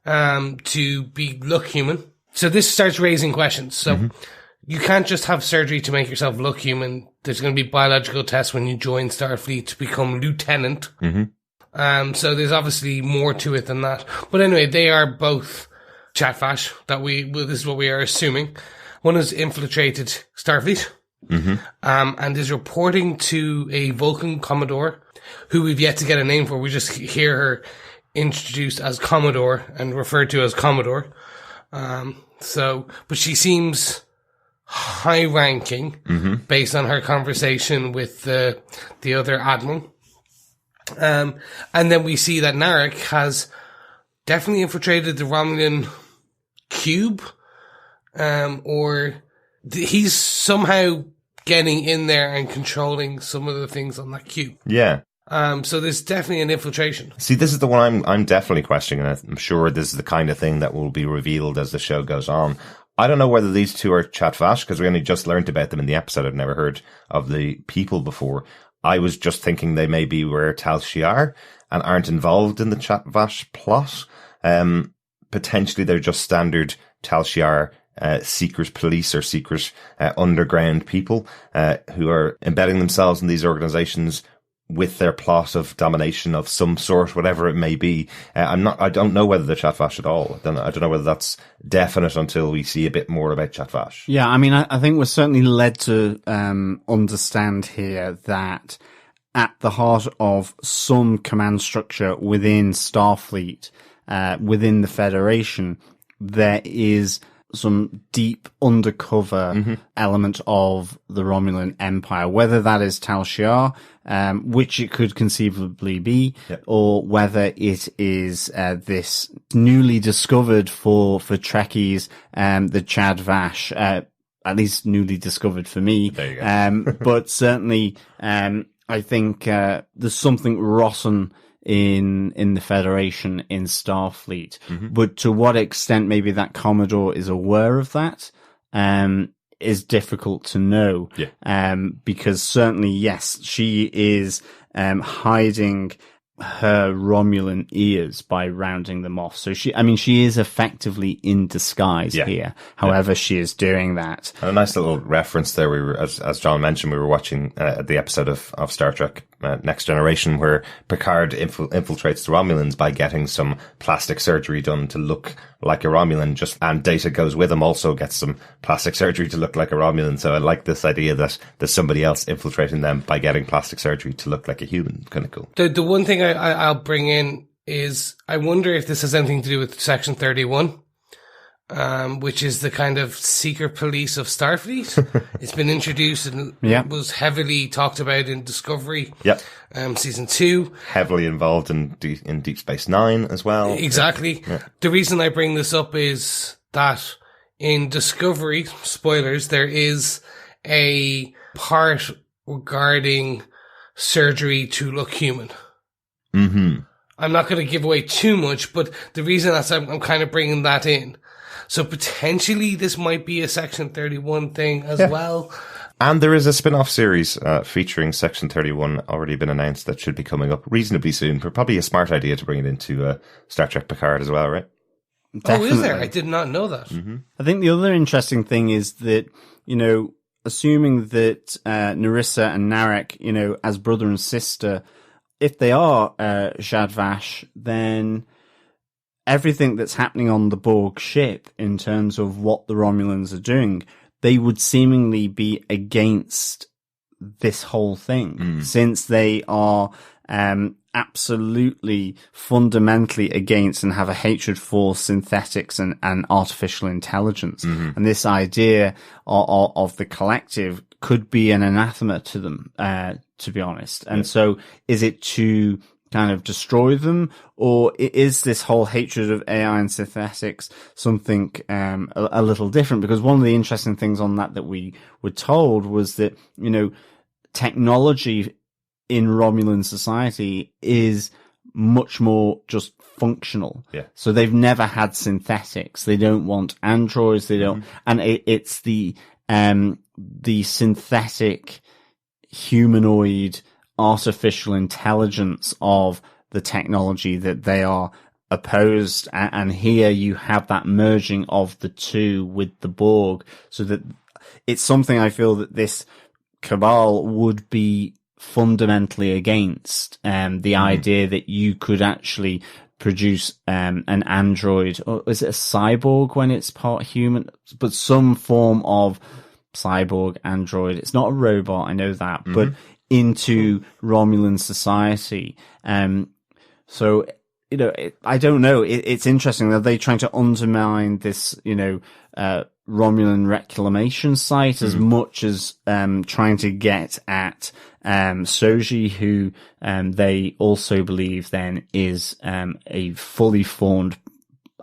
Speaker 3: to look human. So this starts raising questions. So you can't just have surgery to make yourself look human. There's going to be biological tests when you join Starfleet to become lieutenant. So there's obviously more to it than that. But anyway, they are both Chat Vash. This is what we are assuming. One has infiltrated Starfleet and is reporting to a Vulcan Commodore who we've yet to get a name for. We just hear her introduced as Commodore and referred to as Commodore. But she seems high-ranking based on her conversation with the other admiral. And then we see that Narek has definitely infiltrated the Romulan cube, or he's somehow getting in there and controlling some of the things on that cube.
Speaker 1: Yeah.
Speaker 3: So there's definitely an infiltration.
Speaker 1: See, this is the one I'm definitely questioning, and I'm sure this is the kind of thing that will be revealed as the show goes on. I don't know whether these two are Chat Vash, because we only just learned about them in the episode. I've never heard of the people before. I was just thinking they maybe were Tal Shiar and aren't involved in the Chat Vash plot. Potentially they're just standard Tal Shiar secret police or secret underground people who are embedding themselves in these organizations with their plot of domination of some sort, whatever it may be. I don't know whether they're Chat Vash at all. I don't know whether that's definite until we see a bit more about Chat Vash.
Speaker 2: Yeah, I mean, I think we're certainly led to understand here that at the heart of some command structure within Starfleet, within the Federation, there is some deep undercover element of the Romulan Empire, whether that is Tal Shiar, which it could conceivably be, or whether it is this newly discovered for Trekkies, the Chad Vash, at least newly discovered for me.
Speaker 1: There you go.
Speaker 2: But certainly, I think there's something rotten in the Federation, in Starfleet. But to what extent maybe that Commodore is aware of that is difficult to know. Because certainly, yes, she is hiding her Romulan ears by rounding them off. So she is effectively in disguise here. However, she is doing that.
Speaker 1: And a nice little reference there. We were, as John mentioned, we were watching the episode of Star Trek Next Generation, where Picard infiltrates the Romulans by getting some plastic surgery done to look like a Romulan. And Data goes with him, also gets some plastic surgery to look like a Romulan. So I like this idea that there's somebody else infiltrating them by getting plastic surgery to look like a human. Kind of cool.
Speaker 3: The one thing I'll bring in is I wonder if this has anything to do with Section 31. Which is the kind of secret police of Starfleet. It's been introduced and was heavily talked about in Discovery. Season 2.
Speaker 1: Heavily involved in Deep Space Nine as well.
Speaker 3: Exactly. The reason I bring this up is that in Discovery, spoilers, there is a part regarding surgery to look human. I'm not going to give away too much, but the reason that's I'm kind of bringing that in. So potentially this might be a Section 31 thing as well.
Speaker 1: And there is a spin-off series featuring Section 31 already been announced that should be coming up reasonably soon. But probably a smart idea to bring it into Star Trek Picard as well, right?
Speaker 2: Definitely.
Speaker 3: Oh, is there? I did not know that.
Speaker 2: I think the other interesting thing is that, assuming that Narissa and Narek, as brother and sister, if they are Zhat Vash, then everything that's happening on the Borg ship in terms of what the Romulans are doing, they would seemingly be against this whole thing, since they are absolutely fundamentally against and have a hatred for synthetics and artificial intelligence. And this idea of the collective could be an anathema to them, to be honest. And so is it to kind of destroy them, or is this whole hatred of AI and synthetics something a little different? Because one of the interesting things on that we were told was that, technology in Romulan society is much more just functional. So they've never had synthetics. They don't want androids. They don't, and it's the synthetic humanoid artificial intelligence of the technology that they are opposed, and here you have that merging of the two with the Borg, so that it's something I feel that this cabal would be fundamentally against, the idea that you could actually produce an android, or is it a cyborg when it's part human, but some form of cyborg android. It's not a robot, I know that, but into Romulan society. So, I don't know. It's interesting. Are they trying to undermine this, Romulan reclamation site as much as trying to get at Soji, who they also believe then is a fully formed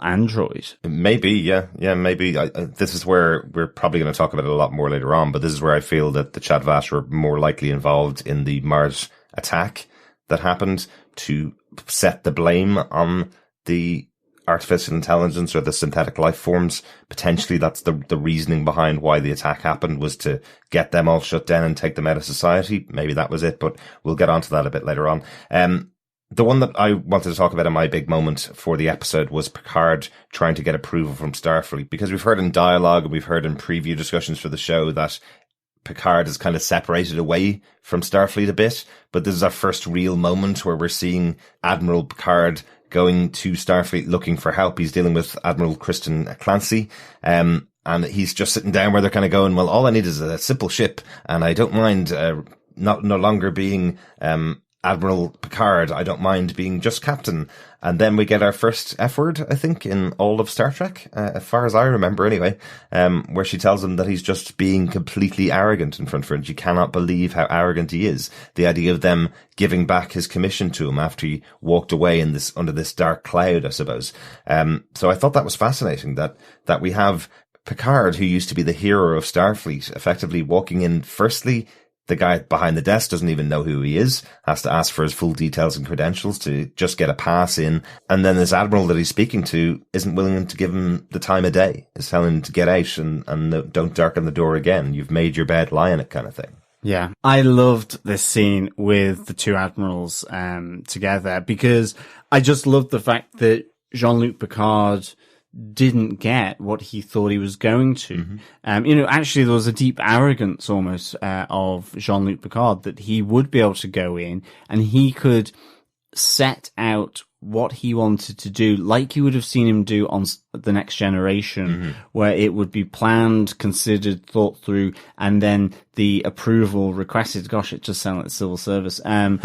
Speaker 2: android?
Speaker 1: Maybe, maybe. This is where we're probably going to talk about it a lot more later on, but this is where I feel that the Zhat Vash were more likely involved in the Mars attack that happened, to set the blame on the artificial intelligence or the synthetic life forms. Potentially that's the reasoning behind why the attack happened, was to get them all shut down and take them out of society. Maybe that was it, but we'll get onto that a bit later on. The one that I wanted to talk about in my big moment for the episode was Picard trying to get approval from Starfleet, because we've heard in dialogue and we've heard in preview discussions for the show that Picard is kind of separated away from Starfleet a bit, but this is our first real moment where we're seeing Admiral Picard going to Starfleet looking for help. He's dealing with Admiral Kristen Clancy, and he's just sitting down where they're kind of going, well, all I need is a simple ship, and I don't mind no longer being Admiral Picard, I don't mind being just captain. And then we get our first F word, I think, in all of Star Trek, as far as I remember anyway, where she tells him that he's just being completely arrogant in front of her, and she cannot believe how arrogant he is. The idea of them giving back his commission to him after he walked away in this, under this dark cloud, I suppose. So I thought that was fascinating, that we have Picard, who used to be the hero of Starfleet, effectively walking in. Firstly, the guy behind the desk doesn't even know who he is, has to ask for his full details and credentials to just get a pass in. And then this admiral that he's speaking to isn't willing to give him the time of day, is telling him to get out and don't darken the door again. You've made your bed, lie in it, kind of thing.
Speaker 2: Yeah, I loved this scene with the two admirals together, because I just loved the fact that Jean-Luc Picard didn't get what he thought he was going to. Actually, there was a deep arrogance almost of Jean-Luc Picard, that he would be able to go in and he could set out what he wanted to do, like you would have seen him do on The Next Generation, where it would be planned, considered, thought through, and then the approval requested. Gosh, it just sounded like civil service. And,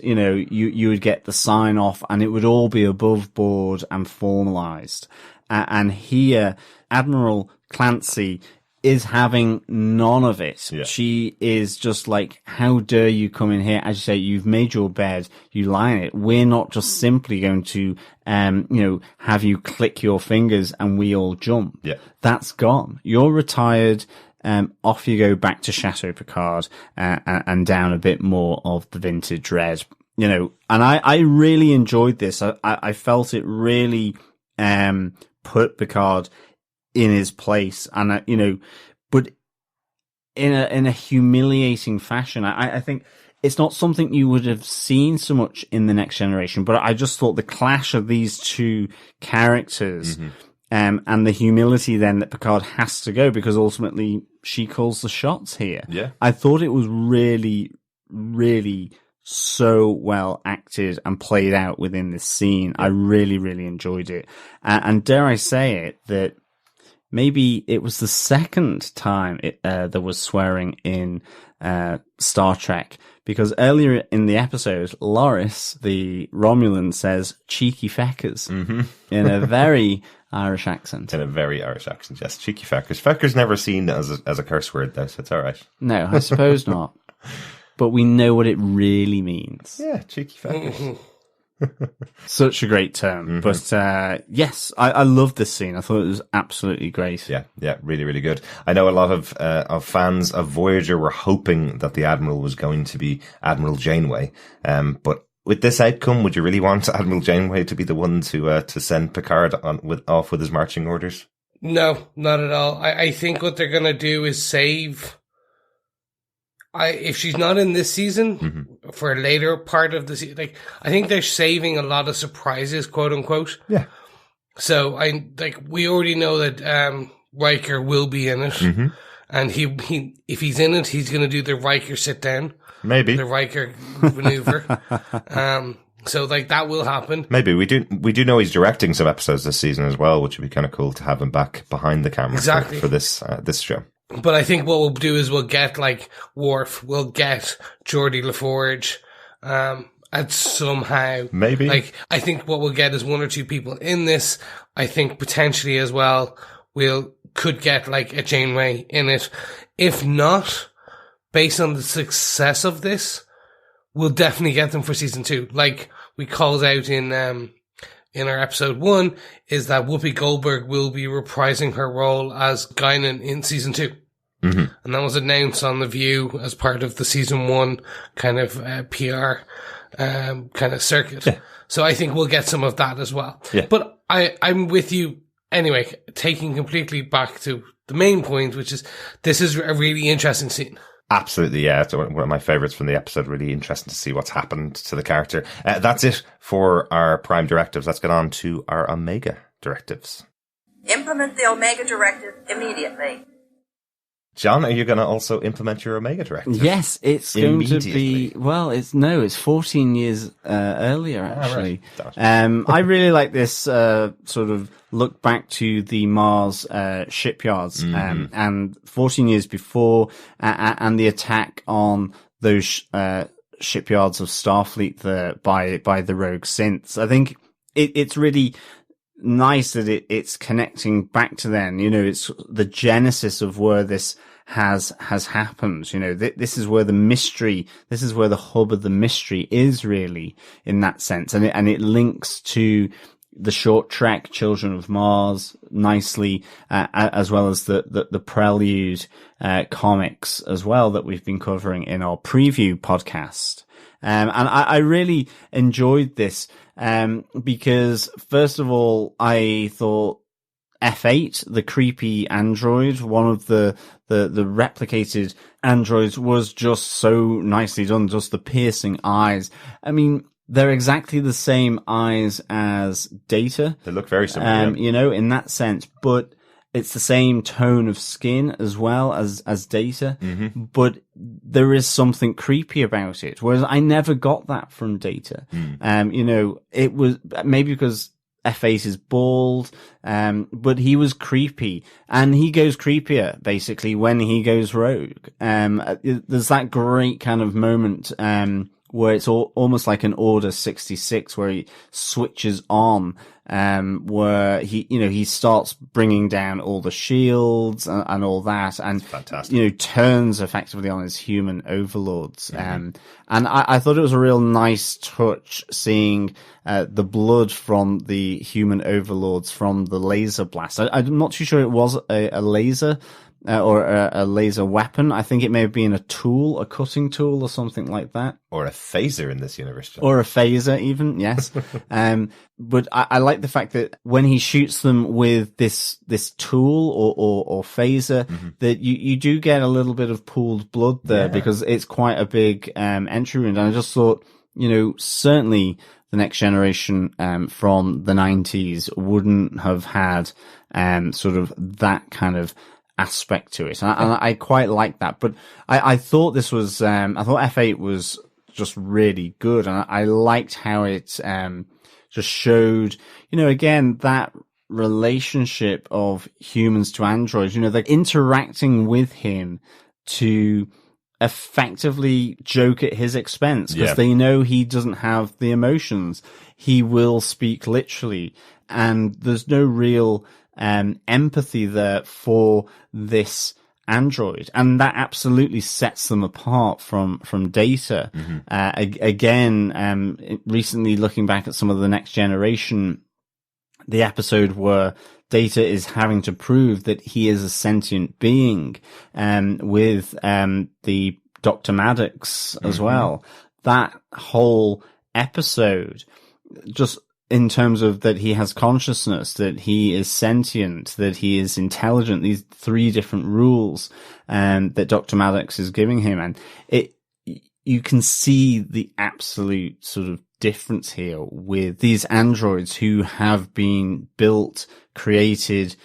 Speaker 2: you would get the sign off, and it would all be above board and formalized. And here, Admiral Clancy is having none of it. Yeah. She is just like, how dare you come in here? As you say, you've made your bed, you lie in it. We're not just simply going to, have you click your fingers and we all jump. Yeah. That's gone. You're retired. Off you go back to Chateau Picard, and down a bit more of the vintage red, and I really enjoyed this. I felt it really, put Picard in his place, and but in a humiliating fashion. I think it's not something you would have seen so much in The Next Generation, but I just thought the clash of these two characters, and the humility then that Picard has to go, because ultimately she calls the shots here. Yeah, I thought it was really, really so well acted and played out within this scene. I really, really enjoyed it, and dare I say it, that maybe it was the second time there was swearing in Star Trek, because earlier in the episode, Loris, the Romulan, says cheeky feckers in a very Irish accent.
Speaker 1: In a very Irish accent, yes. Cheeky feckers. Fecker's never seen as a curse word, though, so it's all right.
Speaker 2: No, I suppose not. But we know what it really means.
Speaker 1: Yeah, cheeky feckers.
Speaker 2: Such a great term. But yes, I love this scene. I thought it was absolutely great.
Speaker 1: Yeah, really, really good. I know a lot of fans of Voyager were hoping that the Admiral was going to be Admiral Janeway. But with this outcome, would you really want Admiral Janeway to be the one to send Picard off with his marching orders?
Speaker 3: No, not at all. I think what they're going to do is save... if she's not in this season, for a later part of the season, I think they're saving a lot of surprises, quote unquote. Yeah. So we already know that Riker will be in it, and he if he's in it, he's going to do the Riker sit down,
Speaker 1: maybe
Speaker 3: the Riker maneuver. So that will happen.
Speaker 1: Maybe we do know he's directing some episodes this season as well, which would be kind of cool to have him back behind the camera for this show.
Speaker 3: But I think what we'll do is we'll get Worf, we'll get Geordi LaForge, and somehow
Speaker 1: maybe
Speaker 3: I think what we'll get is one or two people in this. I think potentially as well could get a Janeway in it. If not, based on the success of this, we'll definitely get them for season 2. Like we called out in our episode 1, is that Whoopi Goldberg will be reprising her role as Guinan in season 2. And that was announced on The View as part of the season 1 kind of PR kind of circuit. Yeah. So I think we'll get some of that as well. Yeah. But I'm with you anyway, taking completely back to the main point, which is this is a really interesting scene.
Speaker 1: Absolutely, yeah. It's one of my favourites from the episode. Really interesting to see what's happened to the character. That's it for our Prime directives. Let's get on to our Omega directives.
Speaker 6: Implement the Omega directive immediately.
Speaker 1: John, are you going to also implement your Omega directive?
Speaker 2: Yes, it's going to be, it's 14 years earlier, actually. Right. I really like this sort of look back to the Mars shipyards, and 14 years before, and the attack on those shipyards of Starfleet there by the rogue synths. I think it's really nice that it's connecting back to then. It's the genesis of where this has happened. This is where this is where the hub of the mystery is really, in that sense. And it links to the short trek Children of Mars nicely, as well as the Prelude, comics as well that we've been covering in our preview podcast. And I really enjoyed this, because first of all, I thought F8, the creepy android, one of the replicated androids, was just so nicely done. Just the piercing eyes. I mean, they're exactly the same eyes as Data.
Speaker 1: They look very similar.
Speaker 2: In that sense, but it's the same tone of skin as well as Data.
Speaker 1: Mm-hmm.
Speaker 2: But there is something creepy about it. Whereas I never got that from Data. It was maybe because F8 is bald, but he was creepy, and he goes creepier basically when he goes rogue. There's that great kind of moment, where it's almost like an Order 66, where he switches on, where he starts bringing down all the shields and all that, and
Speaker 1: fantastic.
Speaker 2: Turns effectively on his human overlords. Mm-hmm. And I thought it was a real nice touch seeing the blood from the human overlords from the laser blast. I'm not too sure it was a laser. Or a laser weapon. I think it may have been a tool, a cutting tool or something like that.
Speaker 1: Or a phaser in this universe. John.
Speaker 2: Or a phaser even, yes. But I like the fact that when he shoots them with this tool or phaser, mm-hmm. that you do get a little bit of pooled blood there, because it's quite a big entry wound. And I just thought, certainly the Next Generation from the 90s wouldn't have had sort of that kind of aspect to it, and I quite like that. But I thought this was, I thought F8 was just really good, and I liked how it just showed, again, that relationship of humans to androids. They're interacting with him to effectively joke at his expense, because they know he doesn't have the emotions. He will speak literally, and there's no real empathy there for this android, and that absolutely sets them apart from Data. Mm-hmm. Again, recently looking back at some of the Next Generation, the episode where Data is having to prove that he is a sentient being, with the Dr. Maddox as mm-hmm. well. That whole episode, just in terms of that he has consciousness, that he is sentient, that he is intelligent, these 3 different rules that Dr. Maddox is giving him. And you can see the absolute sort of difference here with these androids who have been built, created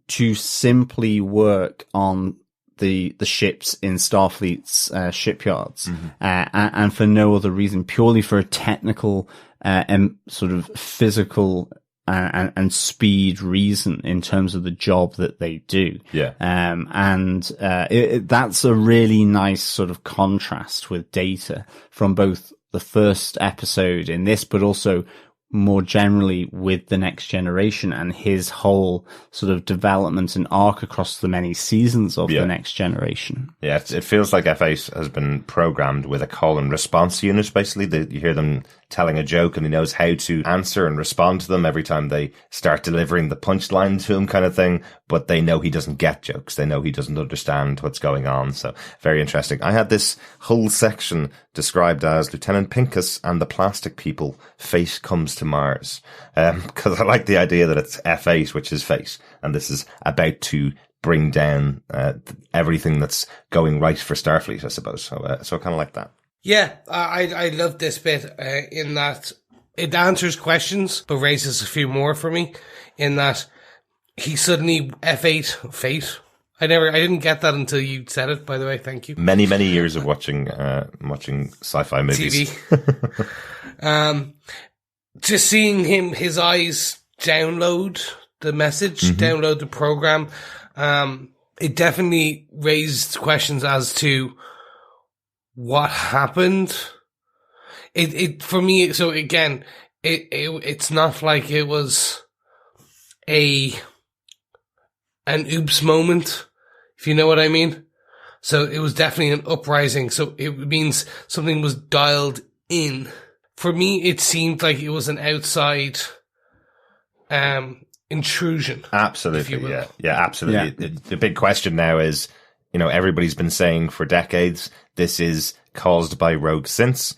Speaker 2: to simply work on the ships in Starfleet's shipyards, mm-hmm. And for no other reason, purely for a technical and sort of physical and speed reason in terms of the job that they do.
Speaker 1: Yeah.
Speaker 2: That's a really nice sort of contrast with Data from both the first episode in this, but also more generally with the Next Generation and his whole sort of development and arc across the many seasons of the Next Generation.
Speaker 1: Yeah, it feels like F8 has been programmed with a call and response unit, basically. You hear them telling a joke and he knows how to answer and respond to them every time they start delivering the punchline to him, kind of thing. But they know he doesn't get jokes. They know he doesn't understand what's going on. So very interesting. I had this whole section described as Lieutenant Pincus and the Plastic People, Fate Comes to Mars. Because I like the idea that it's F8, which is fate. And this is about to bring down everything that's going right for Starfleet, I suppose. So I kind of like that.
Speaker 3: Yeah, I love this bit in that it answers questions, but raises a few more for me. In that he suddenly F8 fate. I didn't get that until you said it. By the way, thank you.
Speaker 1: Many years of watching sci-fi movies.
Speaker 3: TV. Just seeing his eyes download the message, mm-hmm. download the program. It definitely raised questions as to what happened it for me. So again, it's not like it was an oops moment, if you know what I mean. So it was definitely an uprising. So it means something was dialed in. For me, it seemed like it was an outside intrusion.
Speaker 1: Absolutely,
Speaker 3: if you will.
Speaker 1: yeah, absolutely.
Speaker 2: Yeah.
Speaker 1: The big question now is, everybody's been saying for decades this is caused by rogue synths,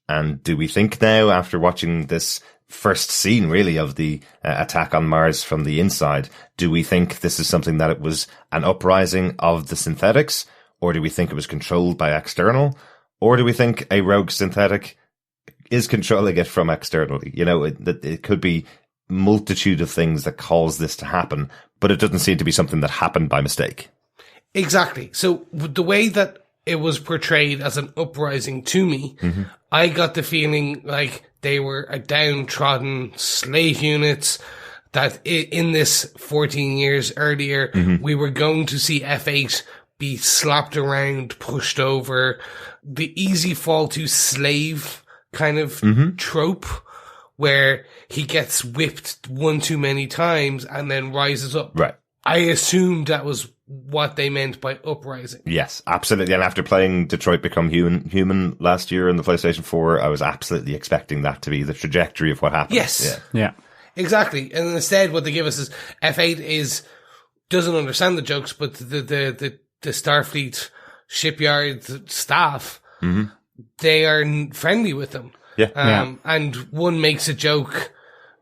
Speaker 1: and do we think now, after watching this first scene really of the attack on Mars from the inside, do we think this is something that it was an uprising of the synthetics, or do we think it was controlled by external, or do we think a rogue synthetic is controlling it from externally? It could be multitude of things that cause this to happen, but it doesn't seem to be something that happened by mistake.
Speaker 3: Exactly. So the way that it was portrayed as an uprising to me, I got the feeling like they were a downtrodden slave units, that in this 14 years earlier, we were going to see F8 be slapped around, pushed over, the easy fall to slave kind of trope, where he gets whipped one too many times and then rises up.
Speaker 1: Right.
Speaker 3: I assumed that was what they meant by uprising.
Speaker 1: Yes, absolutely. And after playing Detroit Become Human last year in the PlayStation 4, I was absolutely expecting that to be the trajectory of what happened.
Speaker 3: Yes.
Speaker 2: Yeah.
Speaker 3: Exactly. And instead what they give us is F8 doesn't understand the jokes, but the Starfleet shipyard staff, they are friendly with them.
Speaker 1: Yeah.
Speaker 3: And one makes a joke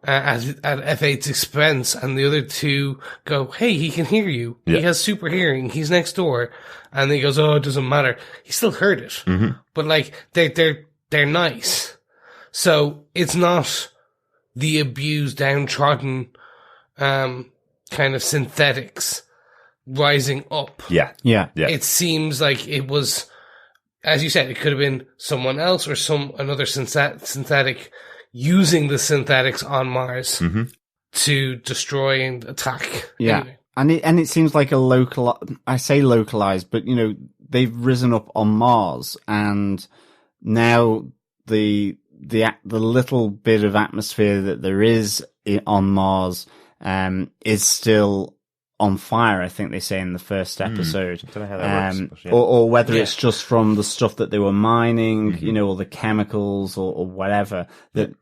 Speaker 3: at F8's expense, and the other two go, hey, he can hear you.
Speaker 1: Yeah.
Speaker 3: He has super hearing. He's next door. And he goes, oh, it doesn't matter. He still heard it. But like, they're nice. So it's not the abused, downtrodden, kind of synthetics rising up.
Speaker 2: Yeah.
Speaker 3: It seems like it was, as you said, it could have been someone else or another synthetic using the synthetics on Mars to destroy and attack.
Speaker 2: Yeah. Anyway. And it seems like I say localized, but they've risen up on Mars, and now the little bit of atmosphere that there is on Mars is still on fire, I think they say in the first episode.
Speaker 1: I don't know how that works. But
Speaker 2: or whether it's just from the stuff that they were mining, or the chemicals or whatever, that,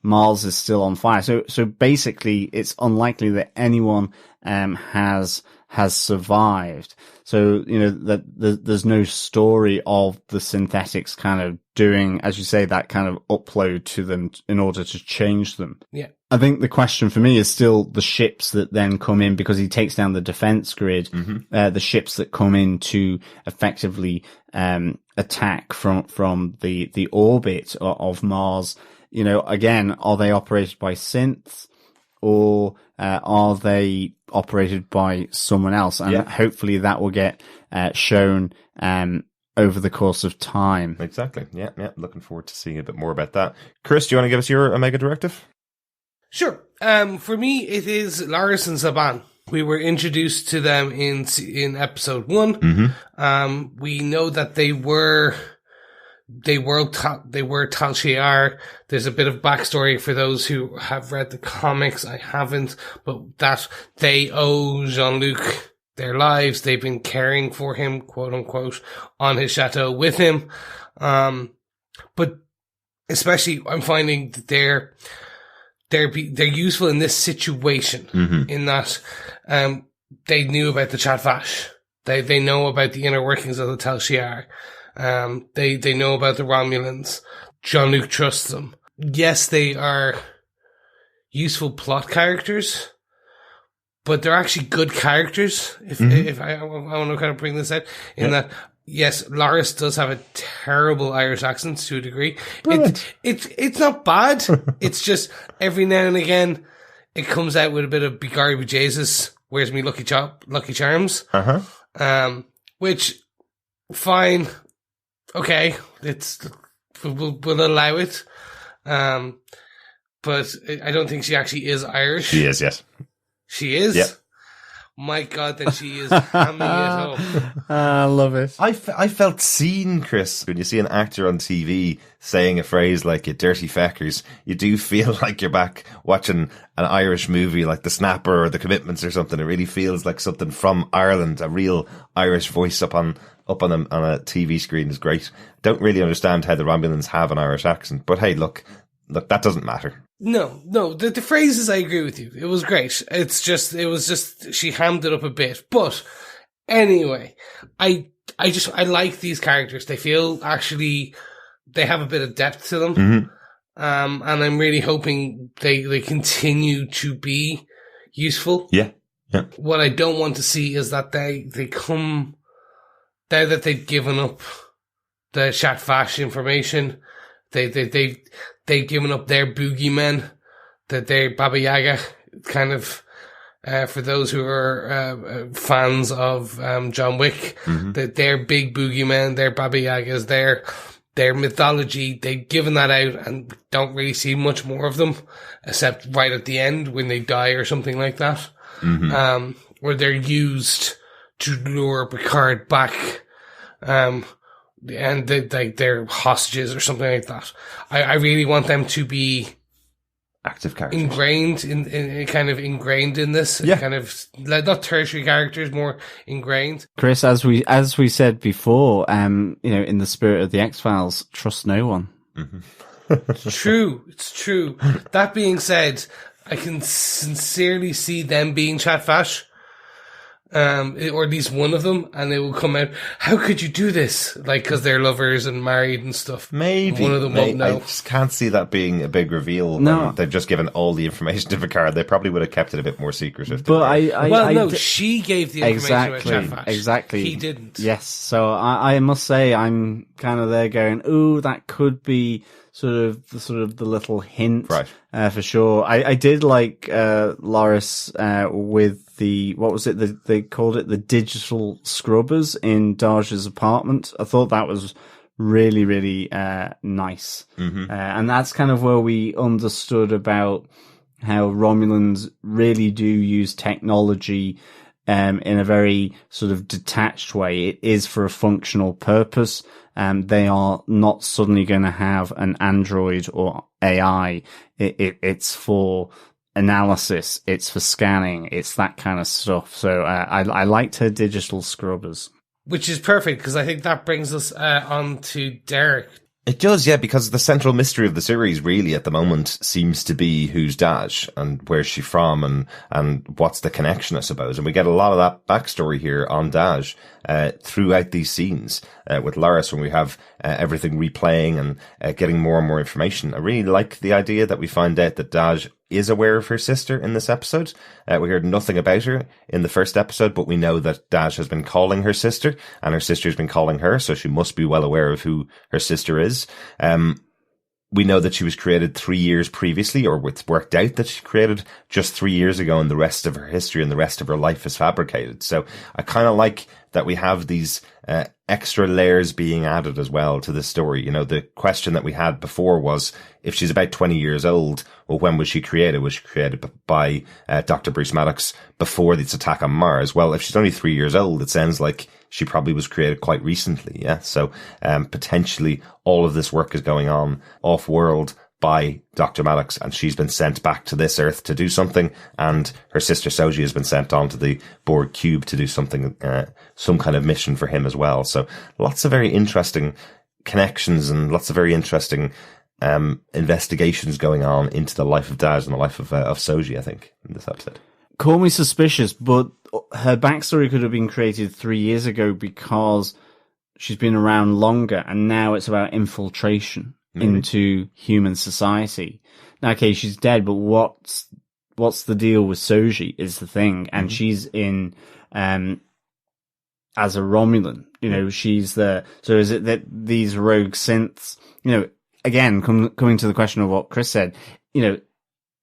Speaker 2: Mars is still on fire. So basically it's unlikely that anyone, has survived. So, that there's no story of the synthetics kind of doing, as you say, that kind of upload to them in order to change them.
Speaker 3: Yeah.
Speaker 2: I think the question for me is still the ships that then come in, because he takes down the defense grid, the ships that come in to effectively, attack from the orbit of Mars. Again, are they operated by synths, or, are they operated by someone else? And hopefully that will get, shown, over the course of time.
Speaker 1: Exactly. Yeah. Looking forward to seeing a bit more about that. Chris, do you want to give us your Omega Directive?
Speaker 3: Sure. For me, it is Laris and Chabon. We were introduced to them in episode 1. We know that they were Tal Shiar. There's a bit of backstory for those who have read the comics. I haven't, but that they owe Jean-Luc their lives. They've been caring for him, quote unquote, on his chateau with him. But especially I'm finding that they're useful in this situation, in that, they knew about the Chat Vash. They know about the inner workings of the Tal Shiar. They know about the Romulans. Jean-Luc trusts them. Yes, they are useful plot characters, but they're actually good characters. If I want to kind of bring this out, that, yes, Laris does have a terrible Irish accent to a degree. It's not bad. It's just every now and again it comes out with a bit of Bigari Jesus. Where's me Lucky Charms? Which, fine. Okay, we'll allow it. But I don't think she actually is Irish.
Speaker 1: She is, yes.
Speaker 3: She is?
Speaker 1: Yep.
Speaker 3: my God, then she is hamming it up.
Speaker 2: I love it.
Speaker 1: I felt seen, Chris. When you see an actor on TV saying a phrase like "you dirty feckers," you do feel like you're back watching an Irish movie like The Snapper or The Commitments or something. It really feels like something from Ireland. A real Irish voice up on a TV screen is great. Don't really understand how the Romulans have an Irish accent, but hey, look, that doesn't matter.
Speaker 3: No, the phrases, I agree with you. It was great. It was just, she hammed it up a bit. But anyway, I like these characters. They feel actually, they have a bit of depth to them.
Speaker 1: Mm-hmm.
Speaker 3: And I'm really hoping they continue to be useful.
Speaker 1: Yeah.
Speaker 3: What I don't want to see is that they come, now that they've given up the Shat Vash information, they've given up their boogeymen, that they're Baba Yaga, kind of, for those who are fans of John Wick, that they're big boogeymen, they're Baba Yagas, their mythology, they've given that out and don't really see much more of them, except right at the end when they die or something like that, where they're used to lure Picard back, and they're hostages or something like that. I really want them to be
Speaker 1: active characters,
Speaker 3: ingrained in this.
Speaker 1: Yeah.
Speaker 3: Kind of not tertiary characters, more ingrained.
Speaker 2: Chris, as we said before, in the spirit of the X-Files, trust no one.
Speaker 3: True, it's true. That being said, I can sincerely see them being Shat Vash. Or at least one of them, and they will come out, how could you do this? Like, cause they're lovers and married and stuff.
Speaker 1: Maybe.
Speaker 3: One of them won't know.
Speaker 1: I just can't see that being a big reveal.
Speaker 2: No.
Speaker 1: They've just given all the information to Picard. They probably would have kept it a bit more secretive.
Speaker 3: She gave the information about Shat Vash.
Speaker 2: Exactly.
Speaker 3: He didn't.
Speaker 2: Yes. So I must say, I'm kind of there going, ooh, that could be sort of the little hint.
Speaker 1: Right.
Speaker 2: For sure. I did like, Loris, with what was it? They called it the digital scrubbers in Dahj's apartment. I thought that was really, really, nice. And that's kind of where we understood about how Romulans really do use technology, in a very sort of detached way. It is for a functional purpose. They are not suddenly going to have an android or AI. It's for analysis, it's for scanning, it's that kind of stuff. So I liked her digital scrubbers.
Speaker 3: Which is perfect, because I think that brings us on to Derek.
Speaker 1: It does, yeah, because the central mystery of the series really at the moment seems to be who's Dahj and where's she from and what's the connection, I suppose. And we get a lot of that backstory here on Dahj throughout these scenes with Loris, when we have everything replaying and getting more and more information. I really like the idea that we find out that Dahj is aware of her sister in this episode. We heard nothing about her in the first episode, but we know that Dahj has been calling her sister and her sister's been calling her, so she must be well aware of who her sister is. We know that she was created 3 years previously, or it's worked out that she created just 3 years ago, and the rest of her history and the rest of her life is fabricated. So I kind of like that we have these extra layers being added as well to this story. You know, the question that we had before was, if she's about 20 years old, well, when was she created? Was she created by Dr. Bruce Maddox before this attack on Mars? Well, if she's only 3 years old, it sounds like she probably was created quite recently, yeah? So potentially all of this work is going on off-world by Dr. Maddox, and she's been sent back to this Earth to do something, and her sister Soji has been sent on to the Borg Cube to do something, some kind of mission for him as well. So lots of very interesting connections and lots of very interesting investigations going on into the life of Dahj and the life of Soji, I think, in this episode.
Speaker 2: Call me suspicious, but her backstory could have been created 3 years ago because she's been around longer, and now it's about infiltration into human society. Now, okay, she's dead, but what's the deal with Soji is the thing, and she's in as a Romulan. You know, she's the. So is it that these rogue synths? You know, again, coming to the question of what Chris said. You know,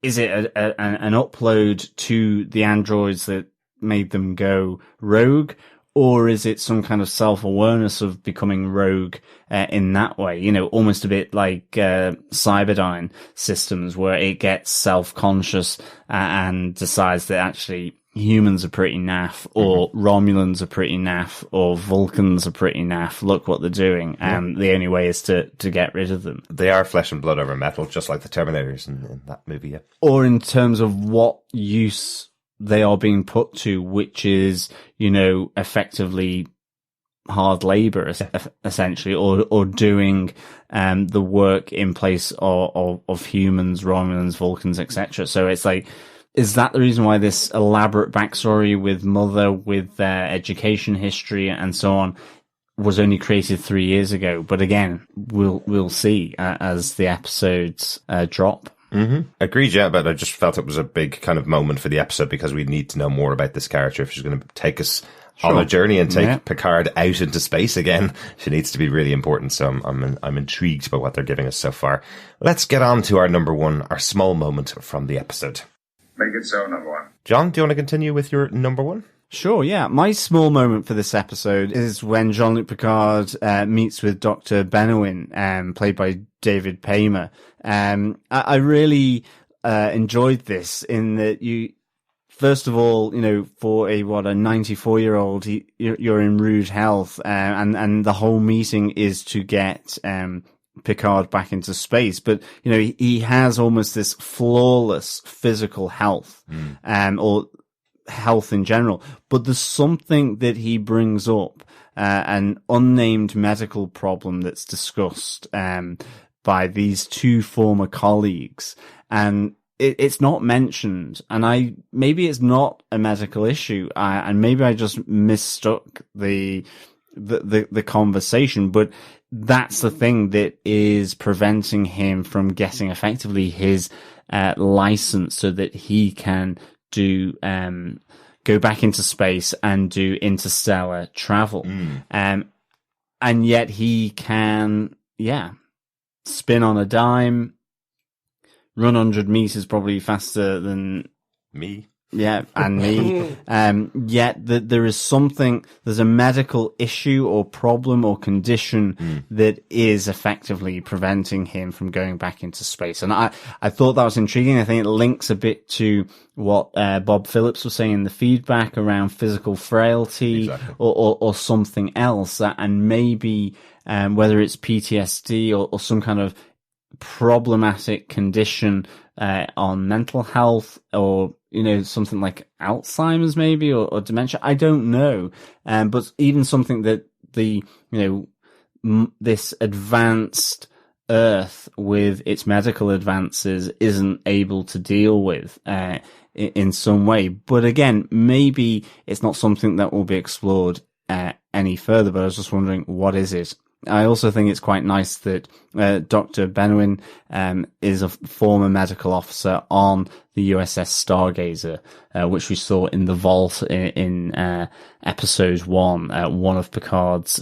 Speaker 2: is it an upload to the androids that made them go rogue? Or is it some kind of self-awareness of becoming rogue in that way? You know, almost a bit like Cyberdyne systems, where it gets self-conscious and decides that actually humans are pretty naff, or Romulans are pretty naff, or Vulcans are pretty naff. Look what they're doing, and the only way is to get rid of them.
Speaker 1: They are flesh and blood over metal, just like the Terminators in that movie. Yeah.
Speaker 2: Or in terms of what use they are being put to, which is, effectively hard labor, essentially, or doing the work in place of humans, Romulans, Vulcans, etc. So it's like, is that the reason why this elaborate backstory with Mother, with their education history and so on, was only created 3 years ago? But again, we'll see as the episodes drop.
Speaker 1: Agreed, yeah, but I just felt it was a big kind of moment for the episode because we need to know more about this character if she's going to take us on a journey and take Picard out into space again. She needs to be really important, so I'm intrigued by what they're giving us so far. Let's get on to our number one, our small moment from the episode.
Speaker 5: Make it so, number one.
Speaker 1: John, do you want to continue with your number one?
Speaker 2: Sure, yeah. My small moment for this episode is when Jean-Luc Picard meets with Dr. Benoin, played by David Paymer. I really enjoyed this in that first of all, for a 94-year-old, you're in rude health, and the whole meeting is to get Picard back into space. But, he has almost this flawless physical health, or health in general. But there's something that he brings up, an unnamed medical problem that's discussed by these two former colleagues. And it's not mentioned, and maybe it's not a medical issue, and maybe I just mistook the conversation, but that's the thing that is preventing him from getting effectively his license so that he can do go back into space and do interstellar travel. And yet he can spin on a dime, run 100 meters probably faster than
Speaker 1: me.
Speaker 2: Yeah, and me. Yet there's a medical issue or problem or condition that is effectively preventing him from going back into space. And I thought that was intriguing. I think it links a bit to what Bob Phillips was saying in the feedback around physical frailty, or something else, and maybe whether it's PTSD or some kind of problematic condition on mental health, or something like Alzheimer's maybe, or dementia. I don't know, but even something that this advanced Earth with its medical advances isn't able to deal with in some way. But again, maybe it's not something that will be explored any further. But I was just wondering, what is it? I also think it's quite nice that Dr. Benoin is a former medical officer on the USS Stargazer, which we saw in the vault in episode 1, one of Picard's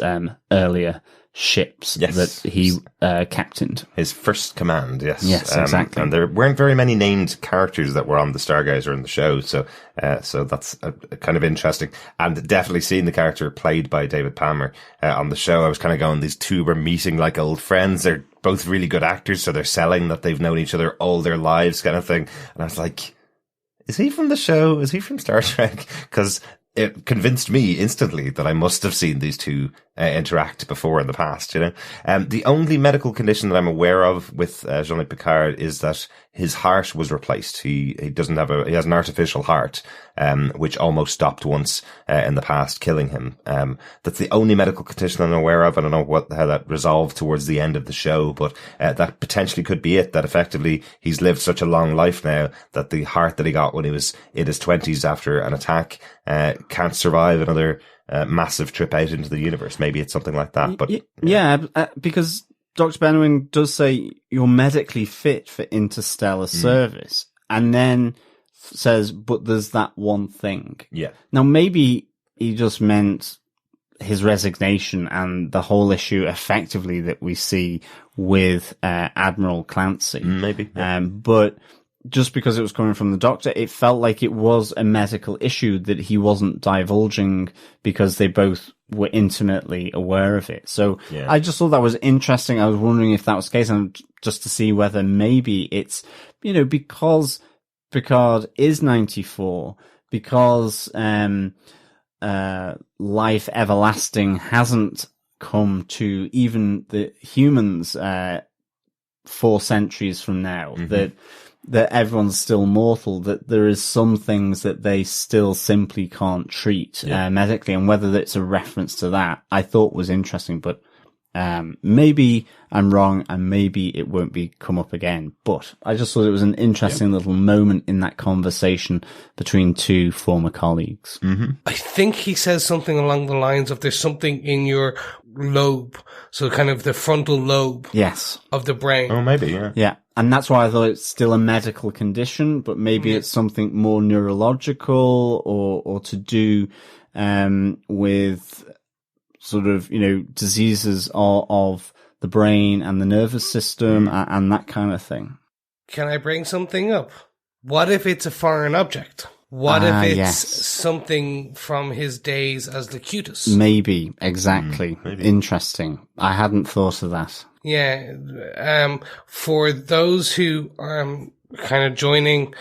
Speaker 2: earlier ships that he captained.
Speaker 1: His first command, yes.
Speaker 2: Yes, exactly.
Speaker 1: And there weren't very many named characters that were on the Stargazer in the show, so that's kind of interesting. And definitely seeing the character played by David Paymer on the show, I was kind of going, these two were meeting like old friends. They're both really good actors, so they're selling that they've known each other all their lives kind of thing. And I was like, is he from the show? Is he from Star Trek? Because it convinced me instantly that I must have seen these two interact before in the past, The only medical condition that I'm aware of with Jean-Luc Picard is that his heart was replaced. He has an artificial heart, which almost stopped once in the past, killing him. That's the only medical condition I'm aware of. I don't know how that resolved towards the end of the show, but that potentially could be it, that effectively he's lived such a long life now that the heart that he got when he was in his 20s after an attack can't survive another massive trip out into the universe. Maybe it's something like that. But
Speaker 2: because Dr. Benoin does say you're medically fit for interstellar service, and then says, but there's that one thing.
Speaker 1: Yeah.
Speaker 2: Now, maybe he just meant his resignation and the whole issue effectively that we see with Admiral Clancy.
Speaker 1: Maybe. Yeah.
Speaker 2: But just because it was coming from the doctor, it felt like it was a medical issue that he wasn't divulging because they both were intimately aware of it. So I just thought that was interesting. I was wondering if that was the case, and just to see whether maybe it's, because Picard is 94, because life everlasting hasn't come to even the humans 4 centuries from now, that everyone's still mortal, that there is some things that they still simply can't treat medically, and whether it's a reference to that, I thought was interesting, but maybe I'm wrong, and maybe it won't come up again. But I just thought it was an interesting little moment in that conversation between 2 former colleagues.
Speaker 3: I think he says something along the lines of there's something in your lobe, so kind of the frontal lobe of the brain.
Speaker 1: Oh, maybe, yeah.
Speaker 2: Yeah. And that's why I thought it's still a medical condition, but maybe it's something more neurological or to do with sort of, diseases of the brain and the nervous system and that kind of thing.
Speaker 3: Can I bring something up? What if it's a foreign object? What if it's something from his days as Locutus?
Speaker 2: Maybe, exactly. Maybe. Interesting. I hadn't thought of that.
Speaker 3: Yeah. For those who are kind of joining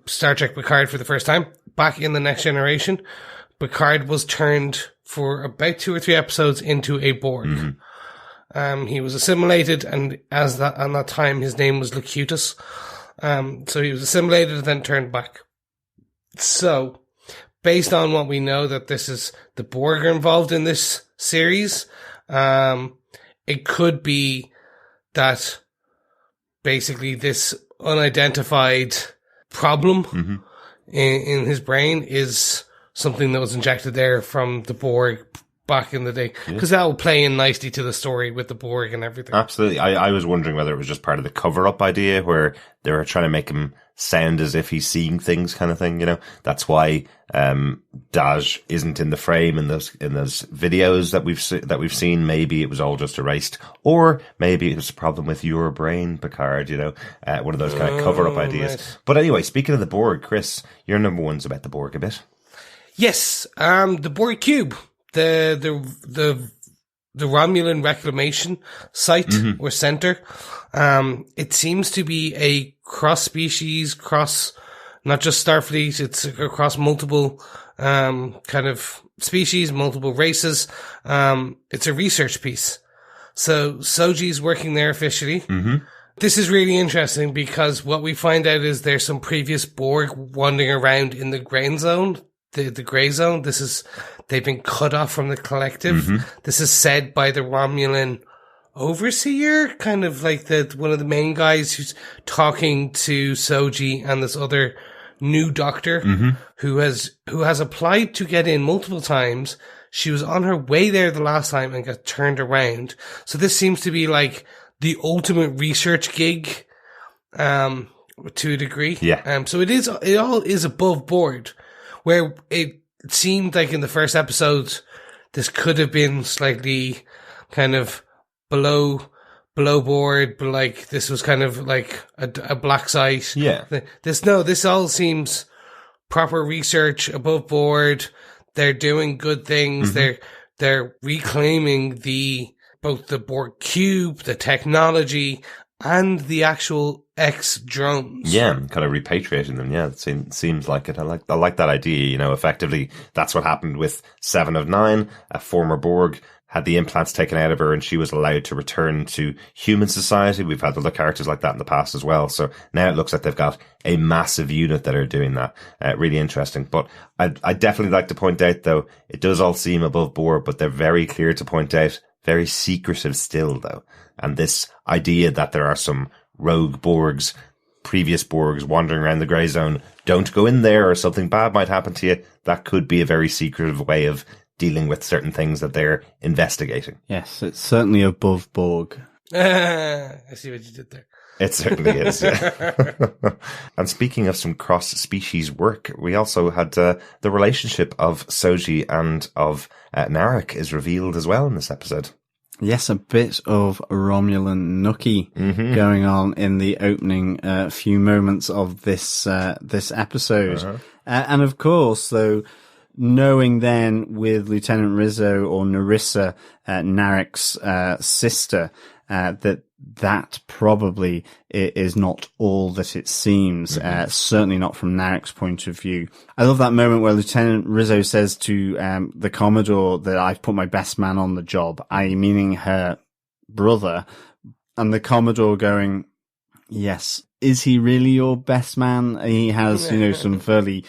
Speaker 3: Star Trek Picard for the first time, back in The Next Generation, Picard was turned for about 2 or 3 episodes into a Borg. He was assimilated, and on that time his name was Locutus. So he was assimilated and then turned back. So, based on what we know that this is the Borg are involved in this series, it could be that basically this unidentified problem in his brain is something that was injected there from the Borg back in the day. Because that will play in nicely to the story with the Borg and everything.
Speaker 1: Absolutely. I was wondering whether it was just part of the cover-up idea where they were trying to make him sound as if he's seeing things kind of thing, That's why Dahj isn't in the frame in those videos that we've seen. Maybe it was all just erased, or maybe it was a problem with your brain, Picard, one of those kind of cover-up ideas. Nice. But anyway, speaking of the Borg, Chris, your number one's about the Borg a bit.
Speaker 3: Yes, the Borg Cube, the Romulan reclamation site or center. It seems to be a cross-species, not just Starfleet, it's across multiple kind of species, multiple races. It's a research piece. So Soji's working there officially. This is really interesting because what we find out is there's some previous Borg wandering around in the grain zone. The gray zone. They've been cut off from the collective. This is said by the Romulan overseer, kind of like one of the main guys who's talking to Soji and this other new doctor who has applied to get in multiple times. She was on her way there the last time and got turned around. So this seems to be like the ultimate research gig, to a degree.
Speaker 1: Yeah.
Speaker 3: So it all is above board. Where it seemed like in the first episode, this could have been slightly kind of below board, but like this was kind of like a black site.
Speaker 1: Yeah.
Speaker 3: This all seems proper research, above board. They're doing good things. They're reclaiming both the Borg cube, the technology, and the actual drones.
Speaker 1: Yeah, kind of repatriating them. Yeah, it seems like it. I like that idea. Effectively, that's what happened with 7 of 9. A former Borg had the implants taken out of her, and she was allowed to return to human society. We've had other characters like that in the past as well. So now it looks like they've got a massive unit that are doing that. Really interesting. But I definitely like to point out, though, it does all seem above board, but they're very clear to point out, very secretive still, though. And this idea that there are some rogue Borgs, previous Borgs wandering around the grey zone, don't go in there or something bad might happen to you. That could be a very secretive way of dealing with certain things that they're investigating.
Speaker 2: Yes, it's certainly above Borg.
Speaker 3: I see what you did there.
Speaker 1: It certainly is, yeah. And speaking of some cross-species work, we also had the relationship of Soji and of Narek is revealed as well in this episode.
Speaker 2: Yes, a bit of Romulan nookie going on in the opening few moments of this episode. And of course, though, knowing then with Lieutenant Rizzo or Narissa, Narek's sister, that that probably is not all that it seems. Certainly not from Narek's point of view. I love that moment where Lieutenant Rizzo says to the Commodore that I've put my best man on the job, i.e. meaning her brother, and the Commodore going, yes, is he really your best man? He has, some fairly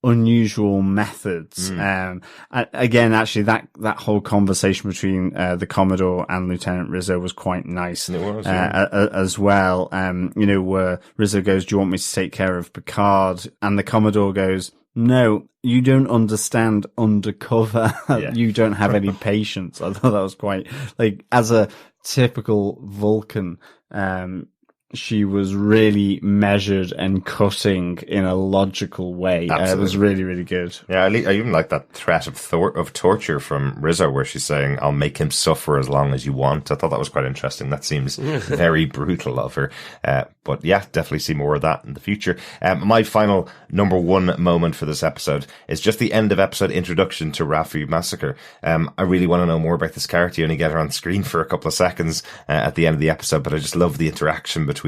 Speaker 2: unusual methods. Again, actually, that whole conversation between the Commodore and Lieutenant Rizzo was quite nice.
Speaker 1: It was,
Speaker 2: as well. Where Rizzo goes, "Do you want me to take care of Picard?" And the Commodore goes, "No, you don't understand undercover. You don't have any patience." I thought that was quite, as a typical Vulcan, she was really measured and cutting in a logical way. It was really, really good.
Speaker 1: Yeah, I even like that threat of torture from Rizzo, where she's saying, "I'll make him suffer as long as you want." I thought that was quite interesting. That seems very brutal of her. But yeah, definitely see more of that in the future. My final number one moment for this episode is just the end of episode introduction to Raffi Musiker. I really want to know more about this character. You only get her on screen for a couple of seconds at the end of the episode, but I just love the interaction between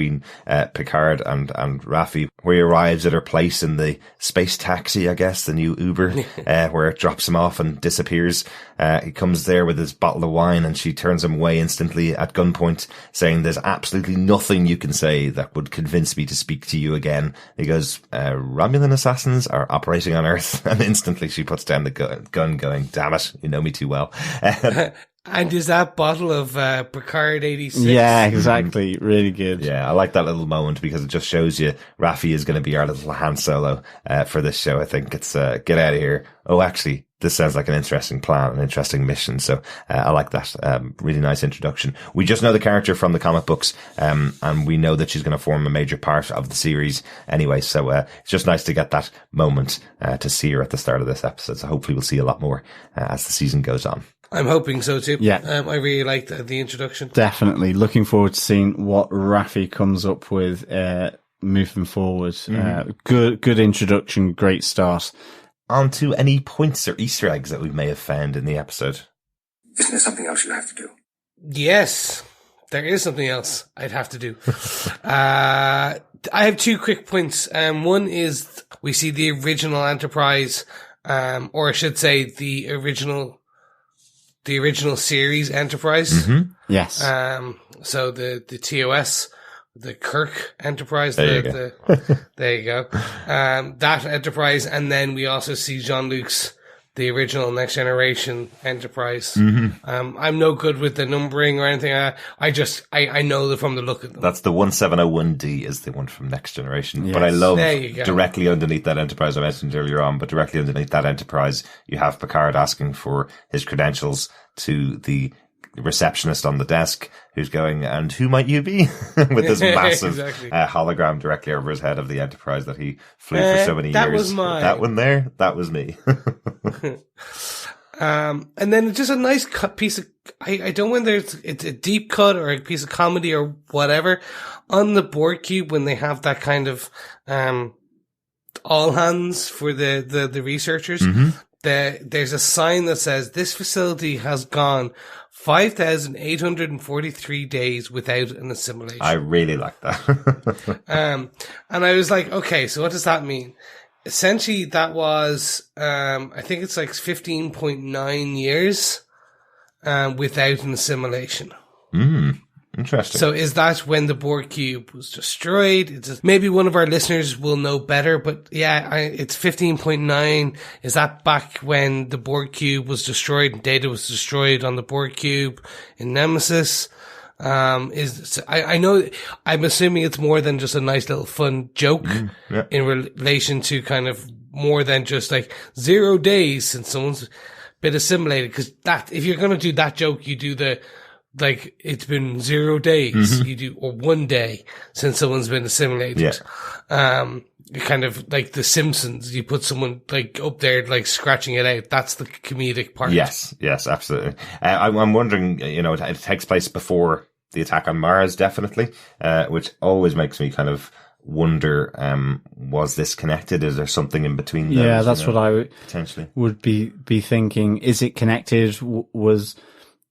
Speaker 1: Picard and Raffi, where he arrives at her place in the space taxi, I guess, the new Uber, where it drops him off and disappears. He comes there with his bottle of wine, and she turns him away instantly at gunpoint, saying, "There's absolutely nothing you can say that would convince me to speak to you again." He goes, "Romulan assassins are operating on Earth," and instantly she puts down the gun going, "Damn it, you know me too well."
Speaker 3: And is that bottle of Picard 86?
Speaker 2: Yeah, exactly. Really good.
Speaker 1: Yeah, I like that little moment because it just shows you Raffi is going to be our little Han Solo for this show. I think it's get out of here. Oh, actually, this sounds like an interesting plan, an interesting mission. So I like that. Really nice introduction. We just know the character from the comic books, and we know that she's going to form a major part of the series anyway. So it's just nice to get that moment to see her at the start of this episode. So hopefully we'll see a lot more as the season goes on.
Speaker 3: I'm hoping so too.
Speaker 2: Yeah.
Speaker 3: I really liked the introduction.
Speaker 2: Definitely. Looking forward to seeing what Raffi comes up with moving forward. Good introduction. Great start.
Speaker 1: On to any points or Easter eggs that we may have found in the episode.
Speaker 5: Isn't there something else you have to do?
Speaker 3: Yes, there is something else I'd have to do. I have two quick points. One is we see the original Enterprise, or I should say the original series Enterprise.
Speaker 2: Yes.
Speaker 3: So the TOS, the Kirk Enterprise.
Speaker 1: There
Speaker 3: you go. That Enterprise, and then we also see Jean-Luc's the original Next Generation Enterprise. I'm no good with the numbering or anything. I know that from the look of them.
Speaker 1: That's the 1701D is the one from Next Generation.
Speaker 2: Yes.
Speaker 1: But I love
Speaker 3: go.
Speaker 1: directly underneath that Enterprise I mentioned earlier on, but directly underneath that Enterprise, you have Picard asking for his credentials to the receptionist on the desk, who's going, "And who might you be?" with this massive hologram directly over his head of the Enterprise that he flew for so many
Speaker 3: that
Speaker 1: years.
Speaker 3: Was mine.
Speaker 1: That one there, that was me.
Speaker 3: And then just a nice piece of, I don't know whether it's a deep cut or a piece of comedy or whatever, on the Borg cube when they have that kind of all hands for the researchers. There's a sign that says, "This facility has gone 5,843 days without an assimilation."
Speaker 1: I really like that.
Speaker 3: And I was like, okay, so what does that mean? Essentially, that was, I think it's like 15.9 years without an assimilation.
Speaker 1: Interesting.
Speaker 3: So is that when the Borg cube was destroyed? Maybe one of our listeners will know better, but yeah, it's 15.9. Is that back when the Borg cube was destroyed and data was destroyed on the Borg cube in Nemesis? I know, I'm assuming it's more than just a nice little fun joke in relation to kind of more than just like 0 days since someone's been assimilated. Cause if you're going to do that joke, you do like it's been 0 days, you do, or 1 day since someone's been assimilated. Kind of like The Simpsons, you put someone like up there, like scratching it out. That's the comedic part.
Speaker 1: Yes, absolutely. I'm wondering, it takes place before the attack on Mars, definitely, which always makes me kind of wonder, was this connected? Is there something in between those?
Speaker 2: Yeah, that's what I
Speaker 1: potentially
Speaker 2: would be thinking. Is it connected? Was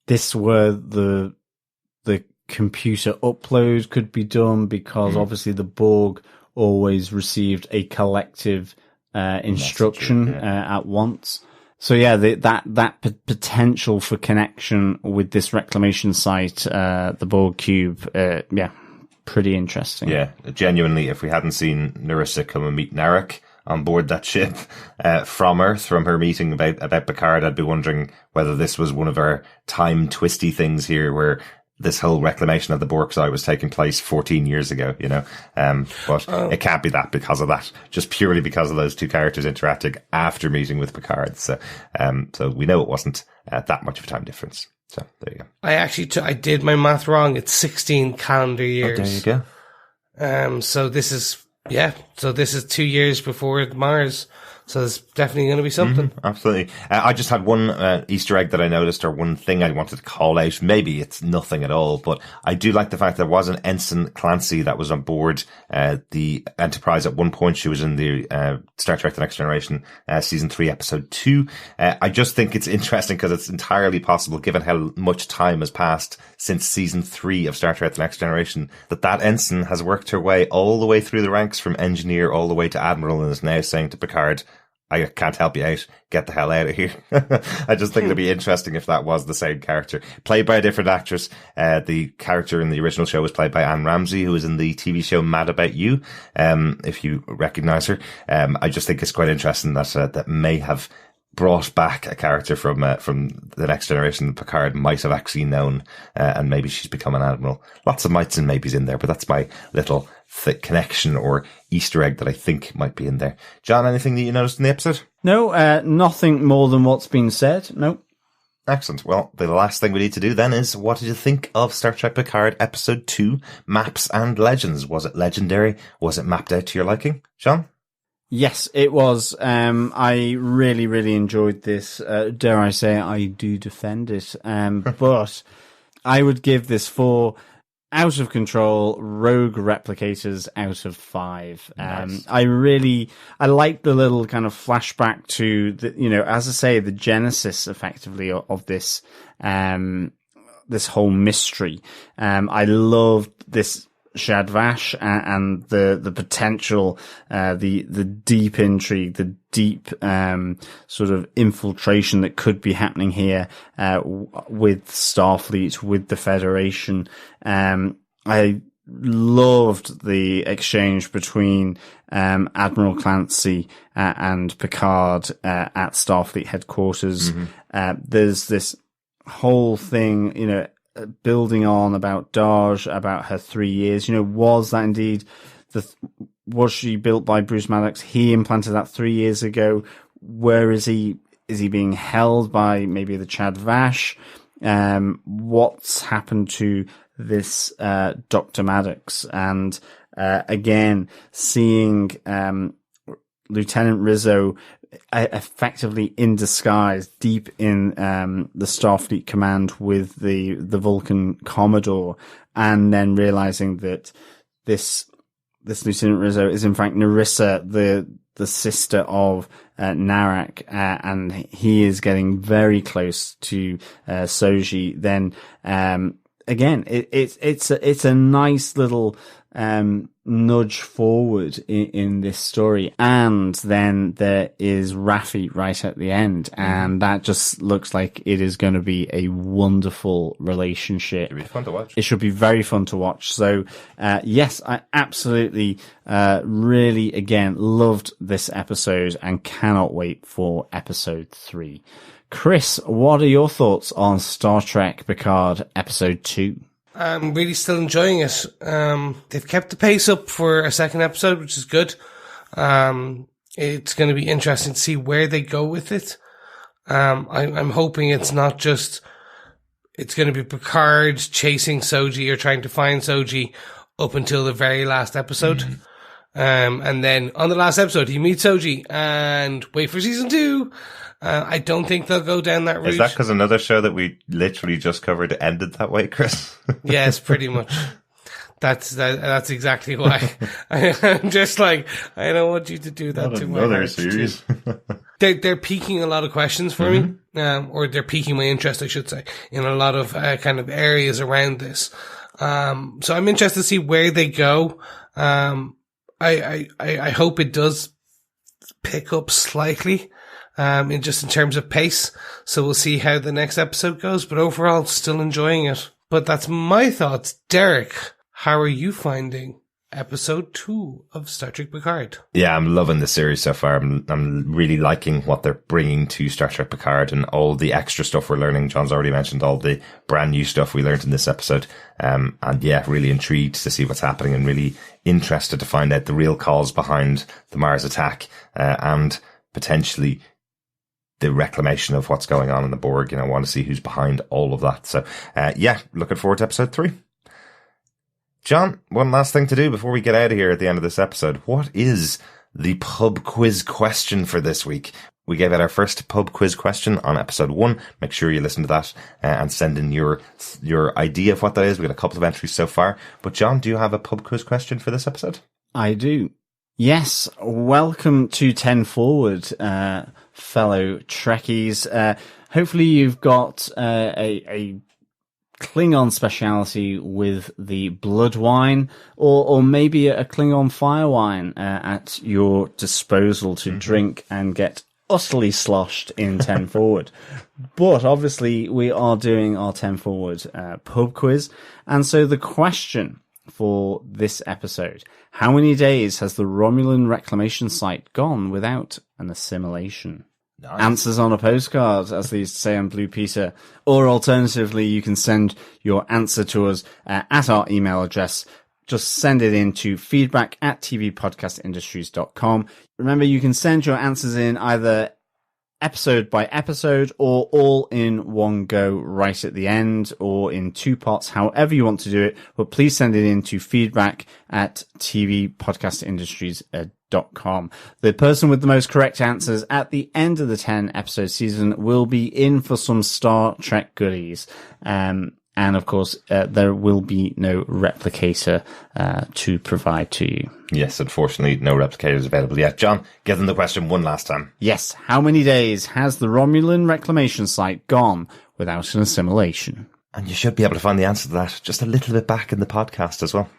Speaker 2: this where the computer upload could be done, because obviously the Borg always received a collective instruction at once. So yeah, that potential for connection with this reclamation site, the Borg cube, pretty interesting.
Speaker 1: Yeah, genuinely, if we hadn't seen Narissa come and meet Narek on board that ship from Earth, from her meeting about Picard, I'd be wondering whether this was one of our time twisty things here, where this whole reclamation of the Borg site was taking place 14 years ago, you know. But it can't be that because of that, just purely because of those two characters interacting after meeting with Picard. So we know it wasn't that much of a time difference. So there you go.
Speaker 3: I actually I did my math wrong. It's 16 calendar years.
Speaker 1: Oh, there you go.
Speaker 3: So this is 2 years before Mars. So there's definitely going to be something.
Speaker 1: Absolutely. I just had one Easter egg that I noticed, or one thing I wanted to call out. Maybe it's nothing at all, but I do like the fact there was an Ensign Clancy that was on board the Enterprise at one point. She was in the Star Trek The Next Generation Season 3, Episode 2. I just think it's interesting because it's entirely possible, given how much time has passed since Season 3 of Star Trek The Next Generation, that Ensign has worked her way all the way through the ranks from engineer all the way to Admiral, and is now saying to Picard, I can't help you out. Get the hell out of here. I just think it'd be interesting if that was the same character. Played by a different actress. The character in the original show was played by Anne Ramsey, who was in the TV show Mad About You, if you recognise her. I just think it's quite interesting that may have brought back a character from the Next Generation that Picard might have actually known, and maybe she's become an admiral. Lots of mights and maybes in there, but that's my little connection or Easter egg that I think might be in there. John, anything that you noticed in the episode?
Speaker 2: No, nothing more than what's been said. No.
Speaker 1: Excellent. Well, the last thing we need to do then is, what did you think of Star Trek Picard Episode 2, Maps and Legends? Was it legendary? Was it mapped out to your liking? John?
Speaker 2: Yes, it was. I really, really enjoyed this. Dare I say, I do defend it. But I would give this 4 out of control rogue replicators out of 5.
Speaker 1: Nice.
Speaker 2: I like the little kind of flashback to the, as I say, the genesis effectively of this, this whole mystery. I loved this Shadvash and the potential, the deep intrigue, the deep sort of infiltration that could be happening here with Starfleet, with the Federation. I loved the exchange between Admiral Clancy and Picard at Starfleet headquarters. There's this whole thing, building on about Dahj, about her 3 years. Was that indeed was she built by Bruce Maddox? He implanted that 3 years ago. Where is he? Is he being held by maybe the Chad Vash? What's happened to this Dr. Maddox? And again, seeing Lieutenant Rizzo effectively in disguise deep in the Starfleet command with the Vulcan Commodore, and then realizing that this Lieutenant Rizzo is in fact Narissa, the sister of Narek, and he is getting very close to Soji. Then again, it's a nice little nudge forward in this story. And then there is Raffi right at the end, and that just looks like it is going to be a wonderful relationship.
Speaker 1: It'll be fun to watch.
Speaker 2: It should be very fun to watch. So yes, I absolutely really again loved this episode and cannot wait for episode 3. Chris, what are your thoughts on Star Trek Picard episode 2?
Speaker 3: I'm really still enjoying it. They've kept the pace up for a second episode, which is good. It's going to be interesting to see where they go with it. I'm hoping it's not just, it's going to be Picard chasing Soji or trying to find Soji up until the very last episode. And then on the last episode, he meets Soji and wait for season 2. I don't think they'll go down that route.
Speaker 1: Is that because another show that we literally just covered ended that way, Chris?
Speaker 3: Yes, pretty much. That's exactly why. I'm just like, I don't want you to do that to my
Speaker 1: another series.
Speaker 3: They're piquing a lot of questions for me, or they're piquing my interest, I should say, in a lot of kind of areas around this. So I'm interested to see where they go. I hope it does pick up slightly, in terms of pace. So we'll see how the next episode goes, but overall still enjoying it. But that's my thoughts. Derek, how are you finding episode 2 of Star Trek Picard?
Speaker 1: Yeah, I'm loving the series so far. I'm really liking what they're bringing to Star Trek Picard and all the extra stuff we're learning. John's already mentioned all the brand new stuff we learned in this episode. And yeah, really intrigued to see what's happening and really interested to find out the real cause behind the Mars attack, and potentially the reclamation of what's going on in the Borg. I want to see who's behind all of that. So, yeah, looking forward to episode 3. John, one last thing to do before we get out of here at the end of this episode. What is the pub quiz question for this week? We gave out our first pub quiz question on episode 1. Make sure you listen to that and send in your idea of what that is. We've got a couple of entries so far. But John, do you have a pub quiz question for this episode?
Speaker 2: I do. Yes. Welcome to 10 Forward, fellow Trekkies. Hopefully you've got a Klingon speciality with the blood wine, or maybe a Klingon fire wine at your disposal to drink and get utterly sloshed in 10 Forward. But obviously we are doing our 10 Forward pub quiz. And so the question for this episode: how many days has the Romulan reclamation site gone without an assimilation? Nice. Answers on a postcard, as they used to say on Blue Peter. Or alternatively, you can send your answer to us at our email address. Just send it in to feedback@tvpodcastindustries.com. Remember, you can send your answers in either episode by episode or all in one go right at the end, or in 2 parts, however you want to do it. But please send it in to feedback@tvpodcastindustries.com. The person with the most correct answers at the end of the 10 episode season will be in for some Star Trek goodies. And of course, there will be no replicator to provide to you.
Speaker 1: Yes, unfortunately, no replicators available yet. John, give them the question one last time.
Speaker 2: Yes. How many days has the Romulan reclamation site gone without an assimilation?
Speaker 1: And you should be able to find the answer to that just a little bit back in the podcast as well.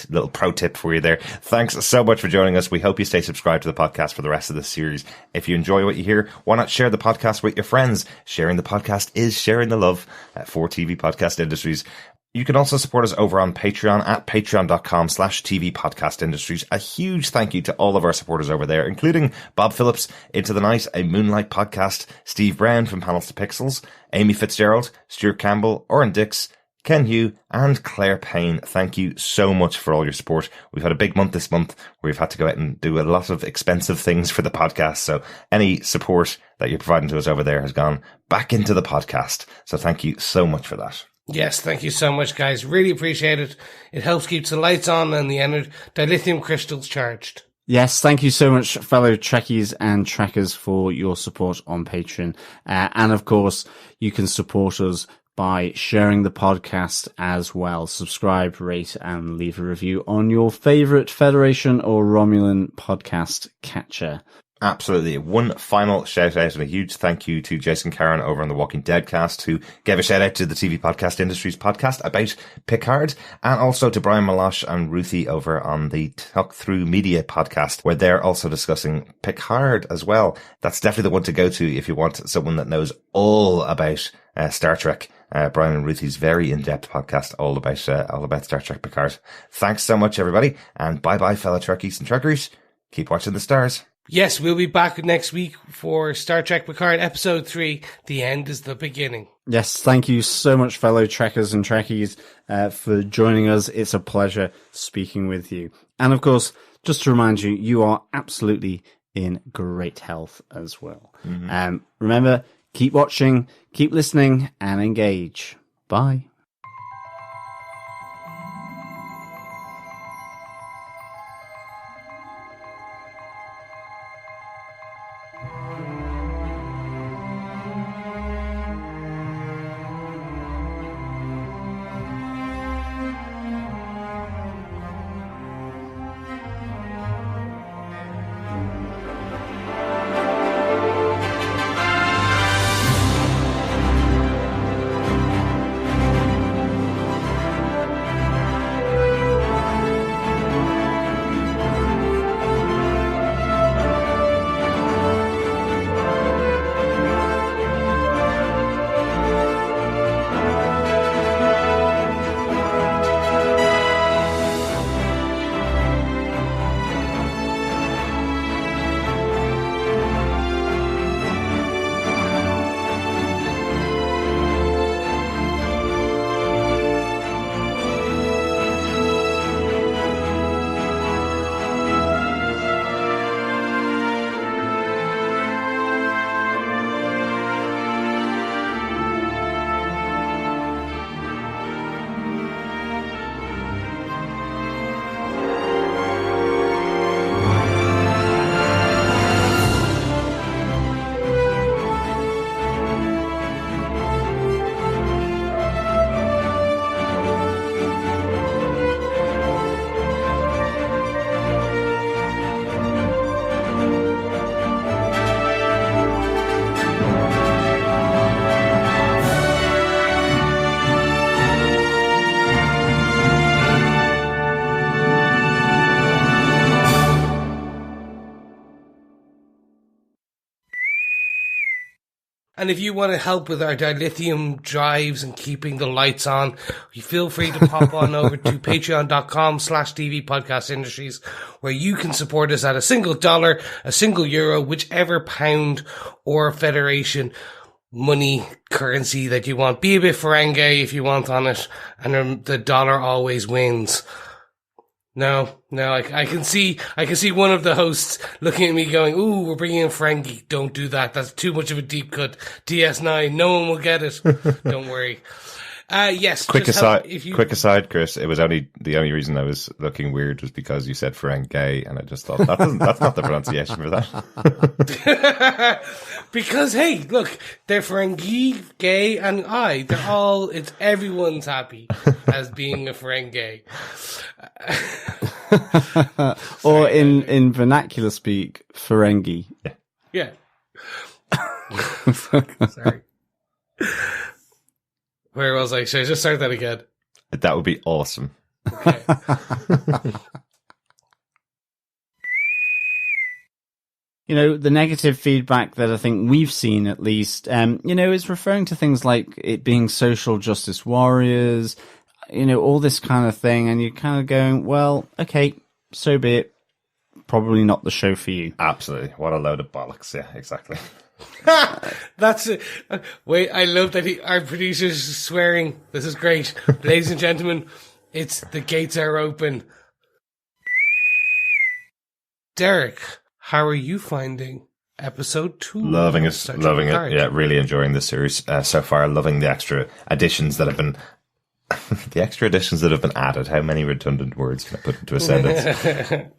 Speaker 1: Little pro tip for you there. Thanks so much for joining us. We hope you stay subscribed to the podcast for the rest of the series. If you enjoy what you hear, why not share the podcast with your friends? Sharing the podcast is sharing the love for TV Podcast Industries. You can also support us over on Patreon at patreon.com/TV Podcast Industries. A huge thank you to all of our supporters over there, including Bob Phillips, Into the Night, a Moonlight podcast, Steve Brown from Panels to Pixels, Amy Fitzgerald, Stuart Campbell, Oren Dix, Ken Hugh, and Claire Payne. Thank you so much for all your support. We've had a big month this month where we've had to go out and do a lot of expensive things for the podcast. So any support that you're providing to us over there has gone back into the podcast. So thank you so much for that.
Speaker 3: Yes, thank you so much, guys. Really appreciate it. It helps keep the lights on and the dilithium crystals charged.
Speaker 2: Yes, thank you so much, fellow Trekkies and Trekkers, for your support on Patreon. And of course, you can support us by sharing the podcast as well. Subscribe, rate, and leave a review on your favorite Federation or Romulan podcast catcher.
Speaker 1: Absolutely. One final shout out and a huge thank you to Jason Caron over on the Walking Dead cast, who gave a shout out to the TV Podcast Industries podcast about Picard, and also to Brian Malosh and Ruthie over on the Talk Through Media podcast, where they're also discussing Picard as well. That's definitely the one to go to if you want someone that knows all about Star Trek. Brian and Ruthie's very in-depth podcast all about Star Trek Picard. Thanks so much, everybody, and bye-bye, fellow Trekkies and Trekkers. Keep watching the stars.
Speaker 3: Yes, we'll be back next week for Star Trek Picard Episode 3, The End is the Beginning.
Speaker 2: Yes, thank you so much, fellow Trekkers and Trekkies, for joining us. It's a pleasure speaking with you. And of course, just to remind you, you are absolutely in great health as well. Mm-hmm. Remember, keep watching, keep listening, and engage. Bye.
Speaker 3: And if you want to help with our dilithium drives and keeping the lights on, you feel free to pop on over to patreon.com/TV Podcast Industries, where you can support us at $1, €1, whichever pound or Federation money currency that you want. Be a bit Ferengi if you want on it, and the dollar always wins. No, I can see one of the hosts looking at me going, "Ooh, we're bringing in Ferengi. Don't do that. That's too much of a deep cut. DS9, no one will get it." Don't worry. Yes.
Speaker 1: Quick aside, Chris. It was the only reason I was looking weird was because you said Ferengi, and I just thought that's not the pronunciation for that.
Speaker 3: Because hey, look, they're Ferengi, gay, and it's everyone's happy as being a Ferengi.
Speaker 2: Or in vernacular speak, Ferengi.
Speaker 3: Yeah. Sorry. Where was I? Should I just start that again?
Speaker 1: That would be awesome.
Speaker 3: Okay.
Speaker 2: The negative feedback that I think we've seen, at least, is referring to things like it being social justice warriors, all this kind of thing. And you're kind of going, well, okay, so be it. Probably not the show for you.
Speaker 1: Absolutely. What a load of bollocks. Yeah, exactly.
Speaker 3: That's it. Wait, I love that our producer's swearing. This is great. Ladies and gentlemen, the gates are open. Derek, how are you finding episode 2?
Speaker 1: Loving it. Yeah, really enjoying this series so far. Loving the extra additions that have been added. How many redundant words can I put into a sentence?